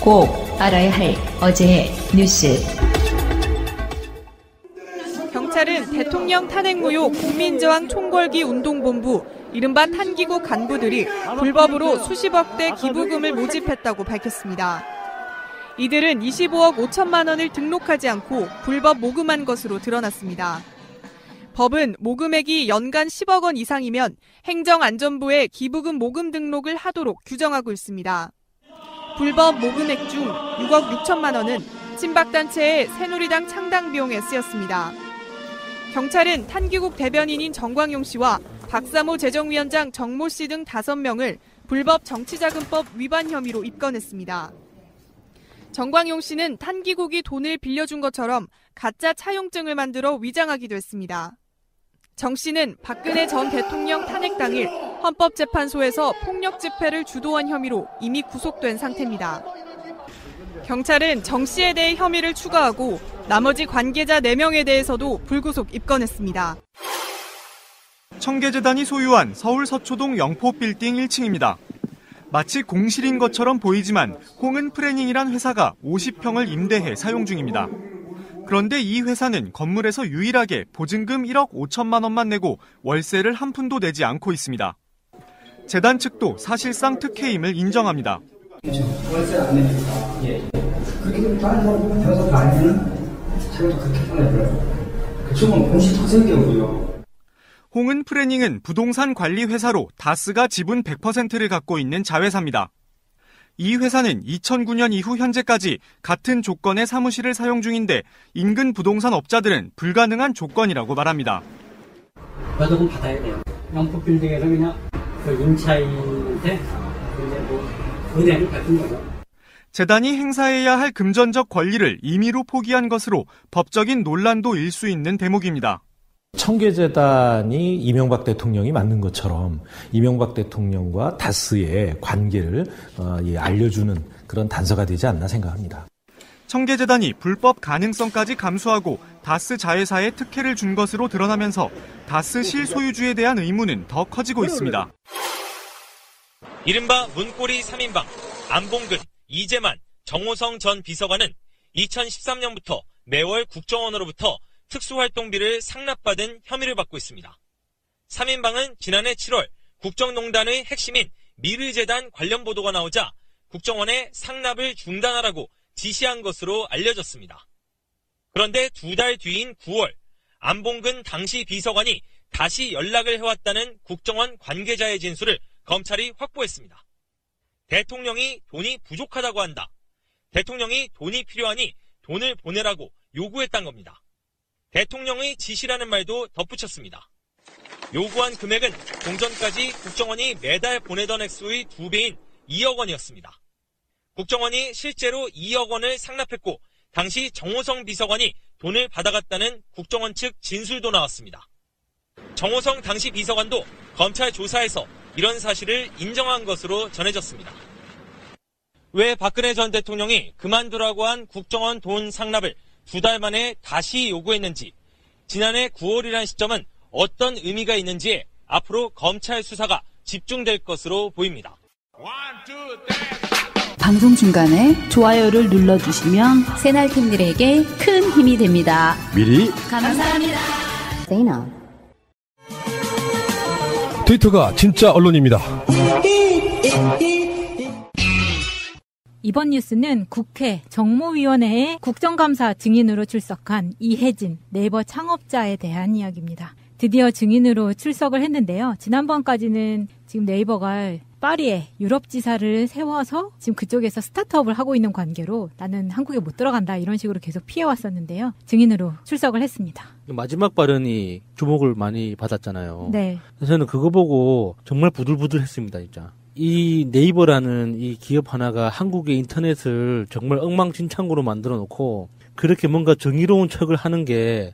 꼭 알아야 할 어제의 뉴스. 경찰은 대통령 탄핵무효 국민저항 총궐기 운동본부 이른바 탄기구 간부들이 불법으로 수십억 대 기부금을 모집했다고 밝혔습니다. 이들은 25억 5천만 원을 등록하지 않고 불법 모금한 것으로 드러났습니다. 법은 모금액이 연간 10억 원 이상이면 행정안전부에 기부금 모금 등록을 하도록 규정하고 있습니다. 불법 모금액 중 6억 6천만 원은 친박단체의 새누리당 창당 비용에 쓰였습니다. 경찰은 탄기국 대변인인 정광용 씨와 박사모 재정위원장 정모 씨 등 5명을 불법 정치자금법 위반 혐의로 입건했습니다. 정광용 씨는 탄기국이 돈을 빌려준 것처럼 가짜 차용증을 만들어 위장하기도 했습니다. 정 씨는 박근혜 전 대통령 탄핵 당일 헌법재판소에서 폭력 집회를 주도한 혐의로 이미 구속된 상태입니다. 경찰은 정 씨에 대해 혐의를 추가하고 나머지 관계자 4명에 대해서도 불구속 입건했습니다. 청계재단이 소유한 서울 서초동 영포 빌딩 1층입니다. 마치 공실인 것처럼 보이지만 홍은 프래닝이란 회사가 50평을 임대해 사용 중입니다. 그런데 이 회사는 건물에서 유일하게 보증금 1억 5천만 원만 내고 월세를 한 푼도 내지 않고 있습니다. 재단 측도 사실상 특혜임을 인정합니다. 월세 안 내니까. 예. 그렇게 다른 사람 변호사 아니면 자기도 그렇게 하려고요. 그쪽은 공시 터세기고요. 홍은 프래닝은 부동산 관리 회사로 다스가 지분 100%를 갖고 있는 자회사입니다. 이 회사는 2009년 이후 현재까지 같은 조건의 사무실을 사용 중인데 인근 부동산 업자들은 불가능한 조건이라고 말합니다. 여동은 받아야 돼요. 영포 빌딩에서 그냥 그 임차인한테 이제 뭐 은행을 갚은 거죠. 재단이 행사해야 할 금전적 권리를 임의로 포기한 것으로 법적인 논란도 일 수 있는 대목입니다. 청계재단이 이명박 대통령이 만든 것처럼 이명박 대통령과 다스의 관계를 알려주는 그런 단서가 되지 않나 생각합니다. 청계재단이 불법 가능성까지 감수하고 다스 자회사에 특혜를 준 것으로 드러나면서 다스 실소유주에 대한 의문은 더 커지고 있습니다. 이른바 문고리 3인방 안봉근, 이재만, 정호성 전 비서관은 2013년부터 매월 국정원으로부터 특수활동비를 상납받은 혐의를 받고 있습니다. 3인방은 지난해 7월 국정농단의 핵심인 미르재단 관련 보도가 나오자 국정원에 상납을 중단하라고 지시한 것으로 알려졌습니다. 그런데 2달 뒤인 9월 안봉근 당시 비서관이 다시 연락을 해왔다는 국정원 관계자의 진술을 검찰이 확보했습니다. 대통령이 돈이 부족하다고 한다. 대통령이 돈이 필요하니 돈을 보내라고 요구했단 겁니다. 대통령의 지시라는 말도 덧붙였습니다. 요구한 금액은 종전까지 국정원이 매달 보내던 액수의 2배인 2억 원이었습니다. 국정원이 실제로 2억 원을 상납했고 당시 정호성 비서관이 돈을 받아갔다는 국정원 측 진술도 나왔습니다. 정호성 당시 비서관도 검찰 조사에서 이런 사실을 인정한 것으로 전해졌습니다. 왜 박근혜 전 대통령이 그만두라고 한 국정원 돈 상납을 2달 만에 다시 요구했는지, 지난해 9월이라는 시점은 어떤 의미가 있는지에 앞으로 검찰 수사가 집중될 것으로 보입니다. 방송 중간에 좋아요를 눌러주시면 새날팀들에게 큰 힘이 됩니다. 미리 감사합니다. 트위터가 진짜 언론입니다. 이번 뉴스는 국회 정무위원회에 국정감사 증인으로 출석한 이혜진 네이버 창업자에 대한 이야기입니다. 드디어 증인으로 출석을 했는데요. 지난번까지는 지금 네이버가 파리에 유럽지사를 세워서 지금 그쪽에서 스타트업을 하고 있는 관계로 나는 한국에 못 들어간다 이런 식으로 계속 피해왔었는데요. 증인으로 출석을 했습니다. 마지막 발언이 주목을 많이 받았잖아요. 네. 그래서 저는 그거 보고 정말 부들부들했습니다, 진짜. 이 네이버라는 이 기업 하나가 한국의 인터넷을 정말 엉망진창으로 만들어 놓고 그렇게 뭔가 정의로운 척을 하는 게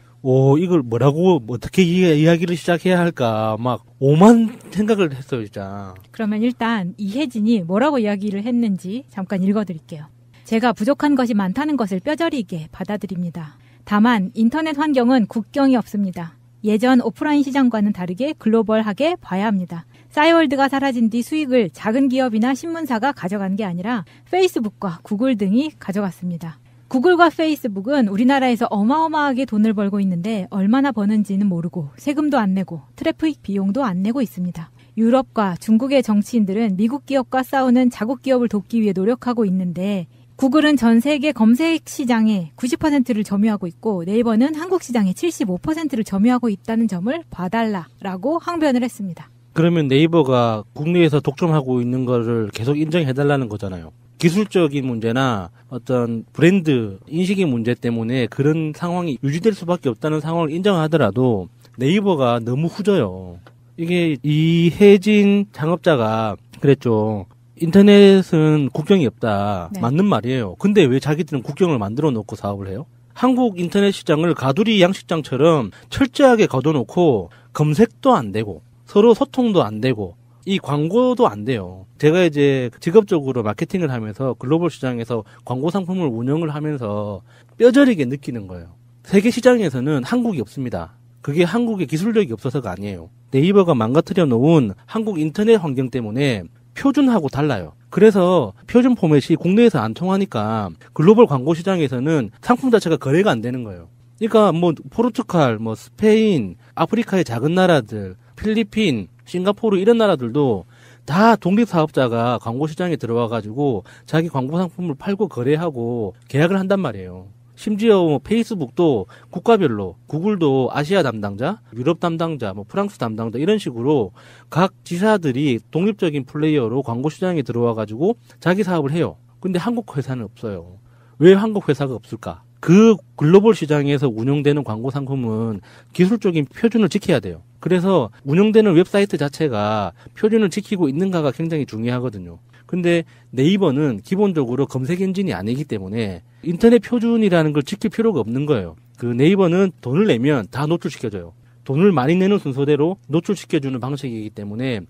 이걸 뭐라고 어떻게 이야기를 시작해야 할까 막 오만 생각을 했어요, 진짜. 그러면 일단 이혜진이 뭐라고 이야기를 했는지 잠깐 읽어드릴게요. 제가 부족한 것이 많다는 것을 뼈저리게 받아들입니다. 다만 인터넷 환경은 국경이 없습니다. 예전 오프라인 시장과는 다르게 글로벌하게 봐야 합니다. 싸이월드가 사라진 뒤 수익을 작은 기업이나 신문사가 가져간 게 아니라 페이스북과 구글 등이 가져갔습니다. 구글과 페이스북은 우리나라에서 어마어마하게 돈을 벌고 있는데 얼마나 버는지는 모르고 세금도 안 내고 트래픽 비용도 안 내고 있습니다. 유럽과 중국의 정치인들은 미국 기업과 싸우는 자국 기업을 돕기 위해 노력하고 있는데 구글은 전 세계 검색 시장의 90%를 점유하고 있고 네이버는 한국 시장의 75%를 점유하고 있다는 점을 봐달라라고 항변을 했습니다. 그러면 네이버가 국내에서 독점하고 있는 거를 계속 인정해달라는 거잖아요. 기술적인 문제나 어떤 브랜드 인식의 문제 때문에 그런 상황이 유지될 수밖에 없다는 상황을 인정하더라도 네이버가 너무 후져요. 이게 이혜진 창업자가 그랬죠. 인터넷은 국경이 없다. 네. 맞는 말이에요. 근데 왜 자기들은 국경을 만들어 놓고 사업을 해요? 한국 인터넷 시장을 가두리 양식장처럼 철저하게 걷어놓고 검색도 안 되고 서로 소통도 안 되고 이 광고도 안 돼요. 제가 이제 직업적으로 마케팅을 하면서 글로벌 시장에서 광고 상품을 운영을 하면서 뼈저리게 느끼는 거예요. 세계 시장에서는 한국이 없습니다. 그게 한국의 기술력이 없어서가 아니에요. 네이버가 망가뜨려 놓은 한국 인터넷 환경 때문에 표준하고 달라요. 그래서 표준 포맷이 국내에서 안 통하니까 글로벌 광고 시장에서는 상품 자체가 거래가 안 되는 거예요. 그러니까 뭐 포르투갈, 뭐 스페인, 아프리카의 작은 나라들, 필리핀, 싱가포르 이런 나라들도 다 독립사업자가 광고 시장에 들어와가지고 자기 광고 상품을 팔고 거래하고 계약을 한단 말이에요. 심지어 뭐 페이스북도 국가별로 구글도 아시아 담당자, 유럽 담당자, 뭐 프랑스 담당자 이런 식으로 각 지사들이 독립적인 플레이어로 광고 시장에 들어와가지고 자기 사업을 해요. 근데 한국 회사는 없어요. 왜 한국 회사가 없을까? 그 글로벌 시장에서 운영되는 광고 상품은 기술적인 표준을 지켜야 돼요. 그래서 운영되는 웹사이트 자체가 표준을 지키고 있는가가 굉장히 중요하거든요. 근데 네이버는 기본적으로 검색 엔진이 아니기 때문에 인터넷 표준이라는 걸 지킬 필요가 없는 거예요. 그 네이버는 돈을 내면 다 노출시켜줘요. 돈을 많이 내는 순서대로 노출시켜주는 방식이기 때문에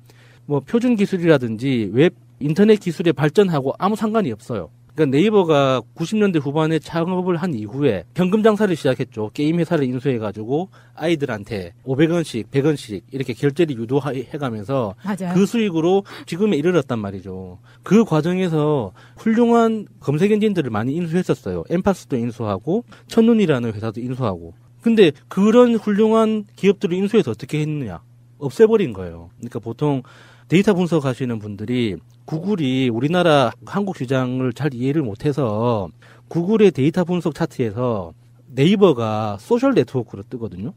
뭐 표준 기술이라든지 웹 인터넷 기술의 발전하고 아무 상관이 없어요. 그러니까 네이버가 90년대 후반에 창업을 한 이후에 현금 장사를 시작했죠. 게임 회사를 인수해가지고 아이들한테 500원씩, 100원씩 이렇게 결제를 유도해가면서 맞아요. 그 수익으로 지금에 이르렀단 말이죠. 그 과정에서 훌륭한 검색 엔진들을 많이 인수했었어요. 엠파스도 인수하고 첫눈이라는 회사도 인수하고. 근데 그런 훌륭한 기업들을 인수해서 어떻게 했느냐? 없애버린 거예요. 그러니까 보통 데이터 분석하시는 분들이 구글이 우리나라 한국 시장을 잘 이해를 못해서 구글의 데이터 분석 차트에서 네이버가 소셜 네트워크로 뜨거든요.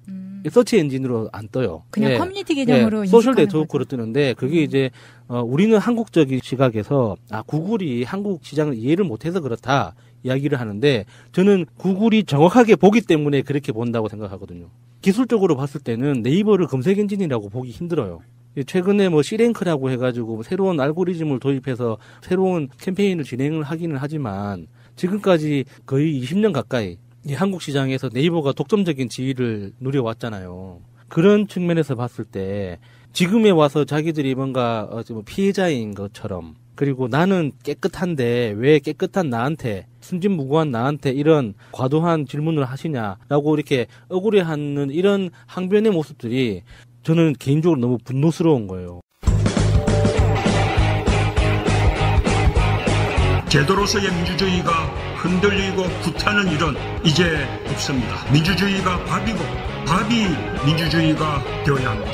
서치 엔진으로 안 떠요. 그냥 네. 커뮤니티 계정으로 네. 소셜 네트워크로 뜨는데 그게 이제 우리는 한국적인 시각에서 구글이 한국 시장을 이해를 못해서 그렇다 이야기를 하는데 저는 구글이 정확하게 보기 때문에 그렇게 본다고 생각하거든요. 기술적으로 봤을 때는 네이버를 검색 엔진이라고 보기 힘들어요. 최근에 뭐 C랭크라고 해가지고 새로운 알고리즘을 도입해서 새로운 캠페인을 진행을 하기는 하지만 지금까지 거의 20년 가까이 이 한국 시장에서 네이버가 독점적인 지위를 누려왔잖아요. 그런 측면에서 봤을 때 지금에 와서 자기들이 뭔가 피해자인 것처럼 그리고 나는 깨끗한데 왜 깨끗한 나한테 순진무구한 나한테 이런 과도한 질문을 하시냐라고 이렇게 억울해하는 이런 항변의 모습들이 저는 개인적으로 너무 분노스러운 거예요. 제도로서의 민주주의가 흔들리고 구타는 일은 이제 없습니다. 민주주의가 밥이고 밥이 민주주의가 되어야 합니다.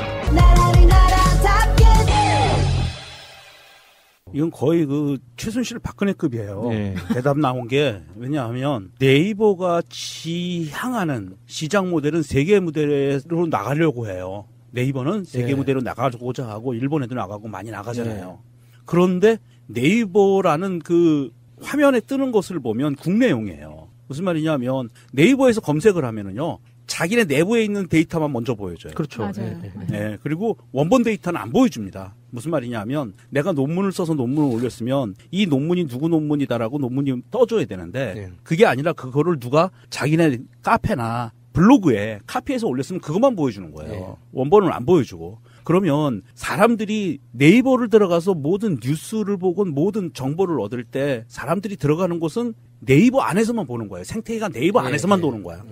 이건 거의 그 최순실 박근혜급이에요. 네. 대답 나온 게 왜냐하면 네이버가 지향하는 시장 모델은 세계 무대로 나가려고 해요. 네이버는 세계 네. 무대로 나가고자 하고 일본에도 나가고 많이 나가잖아요. 네. 그런데 네이버라는 그 화면에 뜨는 것을 보면 국내용이에요. 무슨 말이냐면 네이버에서 검색을 하면은요. 자기네 내부에 있는 데이터만 먼저 보여줘요. 그렇죠. 네. 네. 그리고 원본 데이터는 안 보여줍니다. 무슨 말이냐면 내가 논문을 써서 논문을 올렸으면 이 논문이 누구 논문이다라고 논문이 떠줘야 되는데 네. 그게 아니라 그거를 누가 자기네 카페나 블로그에 카피해서 올렸으면 그것만 보여주는 거예요. 네. 원본을 안 보여주고. 그러면 사람들이 네이버를 들어가서 모든 뉴스를 보건 모든 정보를 얻을 때 사람들이 들어가는 곳은 네이버 안에서만 보는 거예요. 생태계가 네이버 안에서만 도는 거야.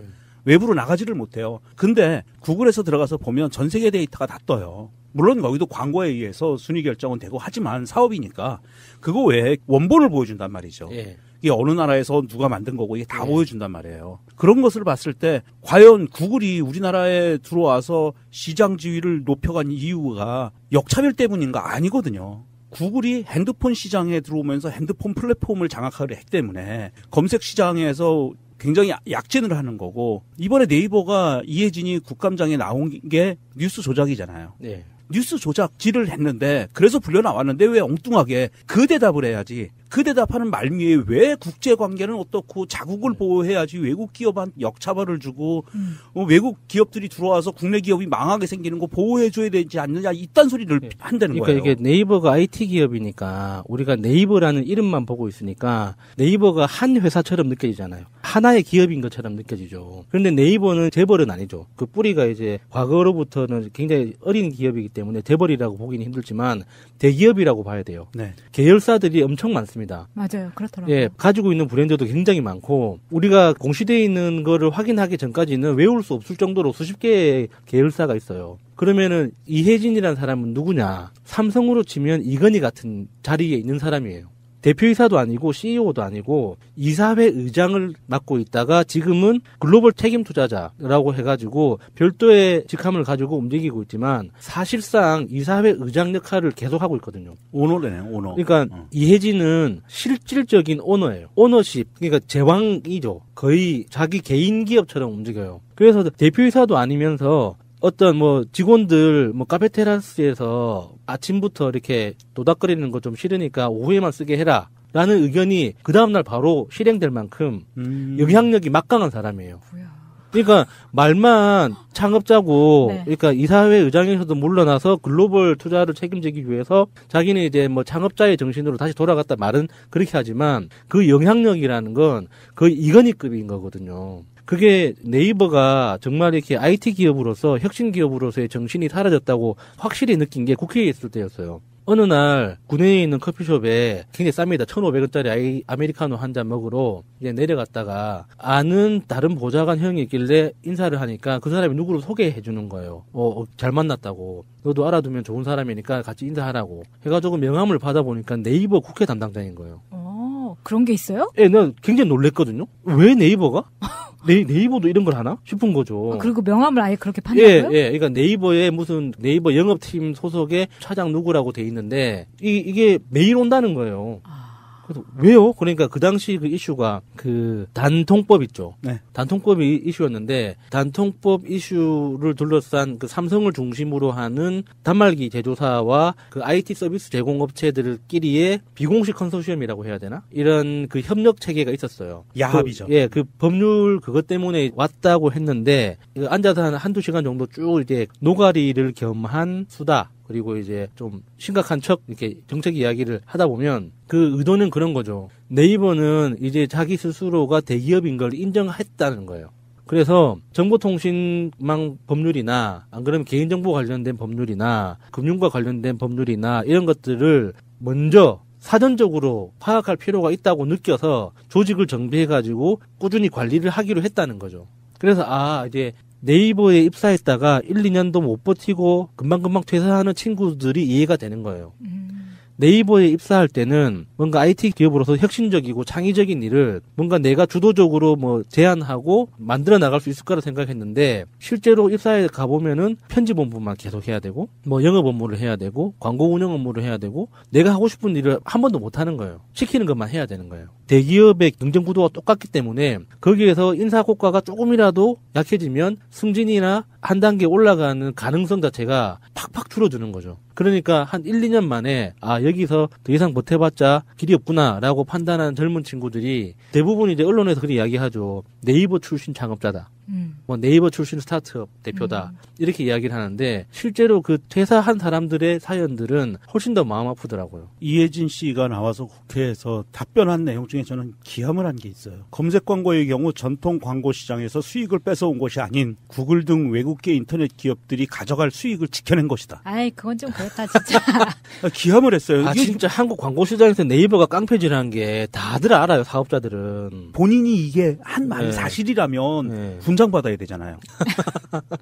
외부로 나가지를 못해요. 근데 구글에서 들어가서 보면 전 세계 데이터가 다 떠요. 물론 거기도 광고에 의해서 순위 결정은 되고 하지만 사업이니까 그거 외에 원본을 보여준단 말이죠. 예. 이게 어느 나라에서 누가 만든 거고 이게 다 보여준단 말이에요. 그런 것을 봤을 때 과연 구글이 우리나라에 들어와서 시장 지위를 높여간 이유가 역차별 때문인가? 아니거든요. 구글이 핸드폰 시장에 들어오면서 핸드폰 플랫폼을 장악하려 했기 때문에 검색 시장에서 굉장히 약진을 하는 거고, 이번에 네이버가 이혜진이 국감장에 나온 게 뉴스 조작이잖아요. 네. 뉴스 조작질을 했는데 그래서 불려 나왔는데 왜 엉뚱하게 그 대답을 해야지. 그 대답하는 말미에 왜 국제관계는 어떻고 자국을 보호해야지 외국 기업한테 역차별을 주고 외국 기업들이 들어와서 국내 기업이 망하게 생기는 거 보호해줘야 되지 않느냐 이딴 소리를 한다는 그러니까 거예요. 이게 네이버가 IT 기업이니까 우리가 네이버라는 이름만 보고 있으니까 네이버가 한 회사처럼 느껴지잖아요. 하나의 기업인 것처럼 느껴지죠. 그런데 네이버는 재벌은 아니죠. 그 뿌리가 이제 과거로부터는 굉장히 어린 기업이기 때문에 재벌이라고 보기는 힘들지만 대기업이라고 봐야 돼요. 네. 계열사들이 엄청 많습니다. 맞아요. 그렇더라고요. 예, 가지고 있는 브랜드도 굉장히 많고 우리가 공시되어 있는 거를 확인하기 전까지는 외울 수 없을 정도로 수십 개의 계열사가 있어요. 그러면은 이혜진이라는 사람은 누구냐? 삼성으로 치면 이건희 같은 자리에 있는 사람이에요. 대표이사도 아니고 CEO도 아니고 이사회 의장을 맡고 있다가 지금은 글로벌 책임 투자자라고 해가지고 별도의 직함을 가지고 움직이고 있지만 사실상 이사회 의장 역할을 계속하고 있거든요. 오너네요, 오너. 그러니까 이혜진은 실질적인 오너예요. 오너십, 그러니까 제왕이죠. 거의 자기 개인 기업처럼 움직여요. 그래서 대표이사도 아니면서 어떤 뭐 직원들 뭐 카페테라스에서 아침부터 이렇게 도닥거리는 거 좀 싫으니까 오후에만 쓰게 해라 라는 의견이 그 다음날 바로 실행될 만큼 영향력이 막강한 사람이에요. 그러니까 말만 창업자고 네. 그러니까 이사회 의장에서도 물러나서 글로벌 투자를 책임지기 위해서 자기는 이제 뭐 창업자의 정신으로 다시 돌아갔다 말은 그렇게 하지만 그 영향력이라는 건 거의 이건희급인 거거든요. 그게 네이버가 정말 이렇게 IT 기업으로서 혁신 기업으로서의 정신이 사라졌다고 확실히 느낀 게 국회에 있을 때였어요. 어느 날 구내에 있는 커피숍에 굉장히 쌉니다. 1,500원짜리 아메리카노 한 잔 먹으러 이제 내려갔다가 아는 다른 보좌관 형이 있길래 인사를 하니까 그 사람이 누구를 소개해 주는 거예요. 잘 만났다고. 너도 알아두면 좋은 사람이니까 같이 인사하라고. 해가지고 명함을 받아보니까 네이버 국회 담당자인 거예요. 그런 게 있어요? 예, 난 굉장히 놀랬거든요. 왜 네이버가? 네이버도 이런 걸 하나 싶은 거죠. 그리고 명함을 아예 그렇게 판다고요? 예. 그러니까 네이버에 무슨 네이버 영업팀 소속의 차장 누구라고 돼 있는데 이게 매일 온다는 거예요. 그래서 왜요? 그러니까 그 당시 그 이슈가 그 단통법 있죠. 네. 단통법이 이슈였는데 단통법 이슈를 둘러싼 그 삼성을 중심으로 하는 단말기 제조사와 그 IT 서비스 제공업체들끼리의 비공식 컨소시엄이라고 해야 되나? 이런 그 협력 체계가 있었어요. 야합이죠. 그 법률 그것 때문에 왔다고 했는데 앉아서 한두 시간 정도 쭉 이제 노가리를 겸한 수다. 그리고 이제 좀 심각한 척 이렇게 정책 이야기를 하다 보면 그 의도는 그런 거죠. 네이버는 이제 자기 스스로가 대기업인 걸 인정했다는 거예요. 그래서 정보통신망 법률이나 안 그러면 개인정보 관련된 법률이나 금융과 관련된 법률이나 이런 것들을 먼저 사전적으로 파악할 필요가 있다고 느껴서 조직을 정비해가지고 꾸준히 관리를 하기로 했다는 거죠. 그래서 이제 네이버에 입사했다가 1, 2년도 못 버티고 금방금방 퇴사하는 친구들이 이해가 되는 거예요. 네이버에 입사할 때는 뭔가 IT 기업으로서 혁신적이고 창의적인 일을 뭔가 내가 주도적으로 뭐 제안하고 만들어 나갈 수 있을 거라 생각했는데 실제로 입사에 가보면은 편집 업무만 계속 해야 되고 뭐 영업 업무를 해야 되고 광고 운영 업무를 해야 되고 내가 하고 싶은 일을 한 번도 못 하는 거예요. 시키는 것만 해야 되는 거예요. 대기업의 경쟁 구도가 똑같기 때문에 거기에서 인사 고과가 조금이라도 약해지면 승진이나 한 단계 올라가는 가능성 자체가 팍팍 줄어드는 거죠. 그러니까 한 1, 2년 만에 여기서 더 이상 버텨봤자 길이 없구나라고 판단한 젊은 친구들이 대부분 이제 언론에서 그렇게 이야기하죠. 네이버 출신 창업자다. 뭐 네이버 출신 스타트업 대표다. 이렇게 이야기를 하는데 실제로 그 퇴사한 사람들의 사연들은 훨씬 더 마음 아프더라고요. 이혜진 씨가 나와서 국회에서 답변한 내용 중에 저는 기함을 한 게 있어요. 검색 광고의 경우 전통 광고 시장에서 수익을 뺏어온 것이 아닌 구글 등 외국계 인터넷 기업들이 가져갈 수익을 지켜낸 것이다. 그건 좀 그렇다 진짜. 기함을 했어요. 진짜 한국 광고 시장에서 네이버가 깡패질한 게 다들 알아요. 사업자들은. 본인이 이게 한 말이 사실이라면 분장받아야 받아야 되잖아요.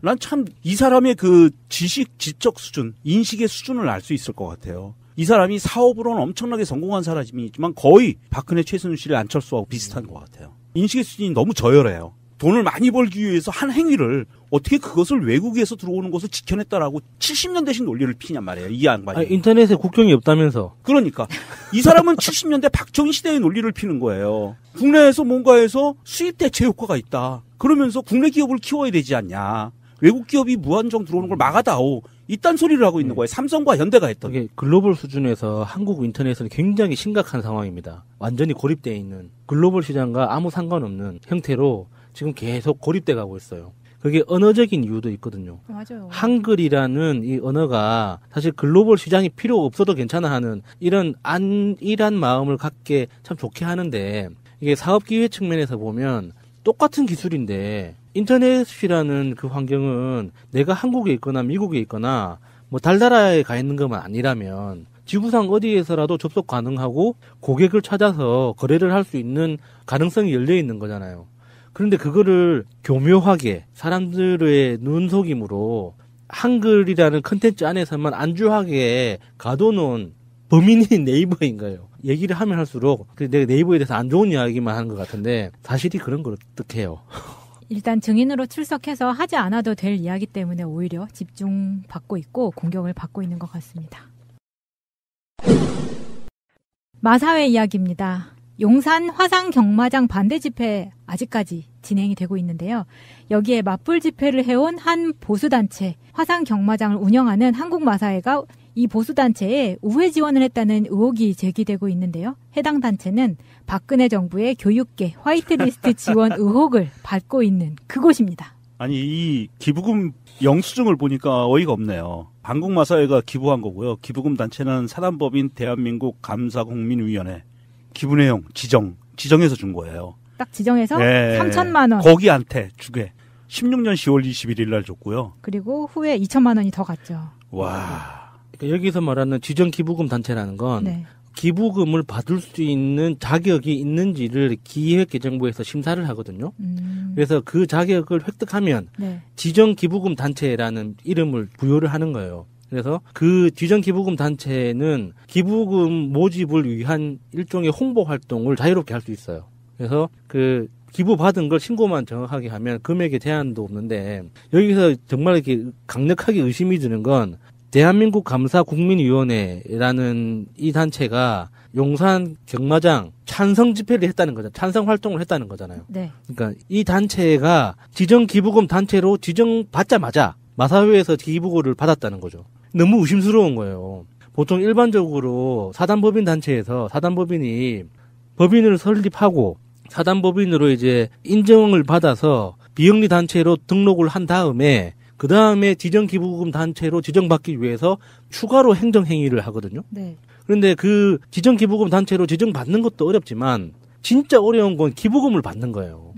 난 참 이 사람의 그 지적 수준, 인식의 수준을 알 수 있을 것 같아요. 이 사람이 사업으로는 엄청나게 성공한 사람이지만 거의 박근혜, 최순실, 안철수하고 비슷한 것 같아요. 인식의 수준이 너무 저열해요. 돈을 많이 벌기 위해서 한 행위를 어떻게 그것을 외국에서 들어오는 것을 지켜냈다라고 70년대식 논리를 피냔 말이에요. 이 양반이. 인터넷에 국경이 없다면서. 그러니까 이 사람은 70년대 박정희 시대의 논리를 피는 거예요. 국내에서 뭔가에서 수입 대체 효과가 있다. 그러면서 국내 기업을 키워야 되지 않냐. 외국 기업이 무한정 들어오는 걸 막아다오. 이딴 소리를 하고 있는 거예요. 삼성과 현대가 했던. 이게 글로벌 수준에서 한국 인터넷은 굉장히 심각한 상황입니다. 완전히 고립되어 있는 글로벌 시장과 아무 상관없는 형태로 지금 계속 고립돼 가고 있어요. 그게 언어적인 이유도 있거든요. 맞아요. 한글이라는 이 언어가 사실 글로벌 시장이 필요 없어도 괜찮아 하는 이런 안일한 마음을 갖게 참 좋게 하는데 이게 사업 기회 측면에서 보면 똑같은 기술인데 인터넷이라는 그 환경은 내가 한국에 있거나 미국에 있거나 뭐 달나라에 가 있는 것만 아니라면 지구상 어디에서라도 접속 가능하고 고객을 찾아서 거래를 할 수 있는 가능성이 열려 있는 거잖아요. 그런데 그거를 교묘하게 사람들의 눈속임으로 한글이라는 컨텐츠 안에서만 안주하게 가둬놓은 범인이 네이버인 거예요. 얘기를 하면 할수록 내가 네이버에 대해서 안 좋은 이야기만 하는 것 같은데 사실이 그런 걸 어떡해요. 일단 증인으로 출석해서 하지 않아도 될 이야기 때문에 오히려 집중받고 있고 공격을 받고 있는 것 같습니다. 마사회 이야기입니다. 용산 화상 경마장 반대 집회 아직까지 진행이 되고 있는데요. 여기에 맞불 집회를 해온 한 보수단체, 화상 경마장을 운영하는 한국마사회가 이 보수단체에 우회 지원을 했다는 의혹이 제기되고 있는데요. 해당 단체는 박근혜 정부의 교육계 화이트리스트 지원 의혹을 받고 있는 그곳입니다. 아니 이 기부금 영수증을 보니까 어이가 없네요. 한국마사회가 기부한 거고요. 기부금 단체는 사단법인 대한민국 감사국민위원회. 기부 내용 지정해서 준 거예요. 딱 지정해서 네. 3천만 원. 거기한테 주게. 16년 10월 21일 날 줬고요. 그리고 후에 2천만 원이 더 갔죠. 와. 그러니까 여기서 말하는 지정 기부금 단체라는 건 네. 기부금을 받을 수 있는 자격이 있는지를 기획재정부에서 심사를 하거든요. 그래서 그 자격을 획득하면 네. 지정 기부금 단체라는 이름을 부여를 하는 거예요. 그래서 그 지정 기부금 단체는 기부금 모집을 위한 일종의 홍보 활동을 자유롭게 할 수 있어요. 그래서 그 기부 받은 걸 신고만 정확하게 하면 금액에 제한도 없는데 여기서 정말 이렇게 강력하게 의심이 드는 건 대한민국 감사국민위원회라는 이 단체가 용산 경마장 찬성 집회를 했다는 거죠. 찬성 활동을 했다는 거잖아요. 네. 그러니까 이 단체가 지정 기부금 단체로 지정받자마자 마사회에서 기부금을 받았다는 거죠. 너무 의심스러운 거예요. 보통 일반적으로 사단법인 단체에서 사단법인이 법인을 설립하고 사단법인으로 이제 인정을 받아서 비영리 단체로 등록을 한 다음에 그 다음에 지정기부금 단체로 지정받기 위해서 추가로 행정행위를 하거든요. 네. 그런데 그 지정기부금 단체로 지정받는 것도 어렵지만 진짜 어려운 건 기부금을 받는 거예요.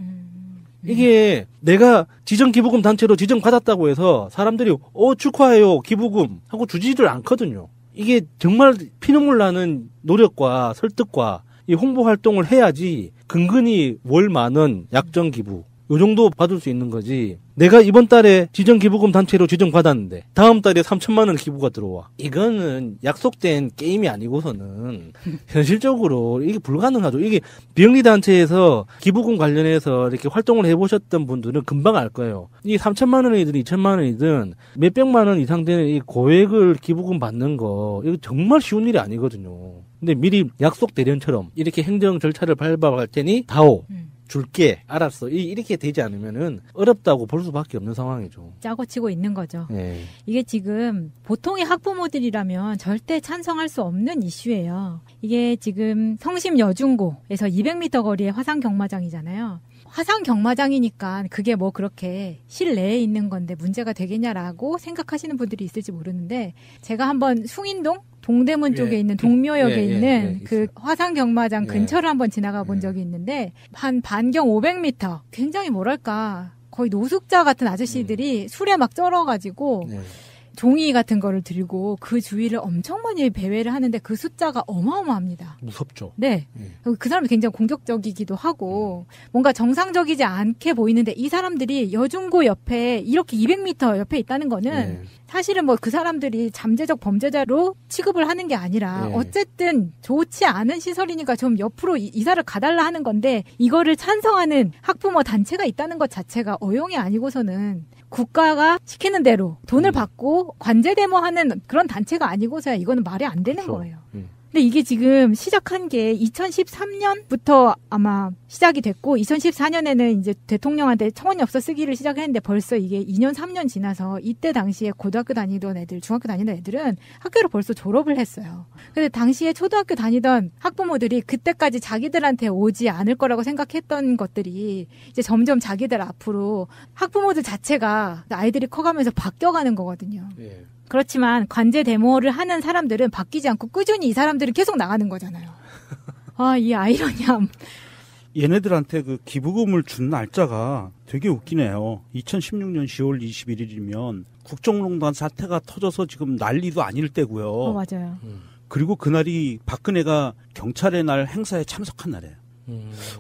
이게 내가 지정기부금 단체로 지정받았다고 해서 사람들이 축하해요 기부금 하고 주지를 않거든요. 이게 정말 피눈물 나는 노력과 설득과 이 홍보 활동을 해야지 근근히 월 만 원 약정 기부 요 정도 받을 수 있는 거지. 내가 이번 달에 지정 기부금 단체로 지정받았는데 다음 달에 3천만 원 기부가 들어와. 이거는 약속된 게임이 아니고서는 현실적으로 이게 불가능하죠. 이게 비영리 단체에서 기부금 관련해서 이렇게 활동을 해보셨던 분들은 금방 알 거예요. 이 3천만 원이든 2천만 원이든 몇백만 원 이상 되는 이 고액을 기부금 받는 거 이거 정말 쉬운 일이 아니거든요. 근데 미리 약속 대련처럼 이렇게 행정 절차를 밟아갈 테니 다오. 줄게 알았어 이렇게 되지 않으면은 어렵다고 볼 수밖에 없는 상황이죠. 짜고 치고 있는 거죠. 네. 이게 지금 보통의 학부모들이라면 절대 찬성할 수 없는 이슈예요. 이게 지금 성심 여중고에서 200m 거리의 화상 경마장이잖아요. 화상 경마장이니까 그게 뭐 그렇게 실내에 있는 건데 문제가 되겠냐라고 생각하시는 분들이 있을지 모르는데 제가 한번 숭인동 동대문 쪽에 있는 동묘역에 있는 그 화상 경마장 근처를 한번 지나가 본 적이 있는데 한 반경 500m 굉장히 뭐랄까 거의 노숙자 같은 아저씨들이 술에 막 쩔어가지고 종이 같은 거를 들고 그 주위를 엄청 많이 배회를 하는데 그 숫자가 어마어마합니다. 무섭죠. 네. 그 사람이 굉장히 공격적이기도 하고 뭔가 정상적이지 않게 보이는데 이 사람들이 여중고 옆에 이렇게 200m 옆에 있다는 거는 사실은 뭐 그 사람들이 잠재적 범죄자로 취급을 하는 게 아니라 어쨌든 좋지 않은 시설이니까 좀 옆으로 이사를 가달라 하는 건데 이거를 찬성하는 학부모 단체가 있다는 것 자체가 어용이 아니고서는 국가가 시키는 대로 돈을 받고 관제 데모하는 그런 단체가 아니고서야 이거는 말이 안 되는 거예요. 근데 이게 지금 시작한 게 2013년부터 아마 시작이 됐고 2014년에는 이제 대통령한테 청원엽서 쓰기를 시작했는데 벌써 이게 2년 3년 지나서 이때 당시에 고등학교 다니던 애들, 중학교 다니던 애들은 학교를 벌써 졸업을 했어요. 근데 당시에 초등학교 다니던 학부모들이 그때까지 자기들한테 오지 않을 거라고 생각했던 것들이 이제 점점 자기들 앞으로 학부모들 자체가 아이들이 커가면서 바뀌어가는 거거든요. 그렇지만 관제 데모를 하는 사람들은 바뀌지 않고 꾸준히 이 사람들은 계속 나가는 거잖아요. 아, 이 아이러니함. 얘네들한테 그 기부금을 준 날짜가 되게 웃기네요. 2016년 10월 21일이면 국정농단 사태가 터져서 지금 난리도 아닐 때고요. 맞아요. 그리고 그날이 박근혜가 경찰의 날 행사에 참석한 날이에요.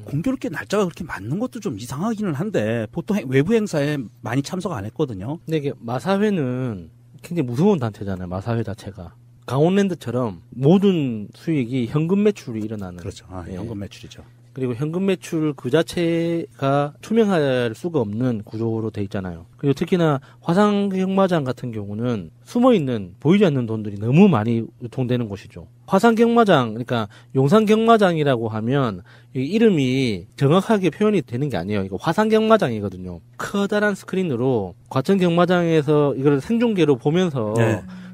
공교롭게 날짜가 그렇게 맞는 것도 좀 이상하기는 한데 보통 외부 행사에 많이 참석 안 했거든요. 근데 이게 마사회는 굉장히 무서운 단체잖아요. 마사회 자체가. 강원랜드처럼 모든 수익이 현금 매출이 일어나는. 그렇죠. 현금 매출이죠. 그리고 현금 매출 그 자체가 투명할 수가 없는 구조로 돼 있잖아요. 그리고 특히나 화상경마장 같은 경우는 숨어있는 보이지 않는 돈들이 너무 많이 유통되는 곳이죠. 화상경마장, 그러니까 용산경마장이라고 하면 이름이 정확하게 표현이 되는 게 아니에요. 이거 화상경마장이거든요. 커다란 스크린으로 과천경마장에서 이걸 생중계로 보면서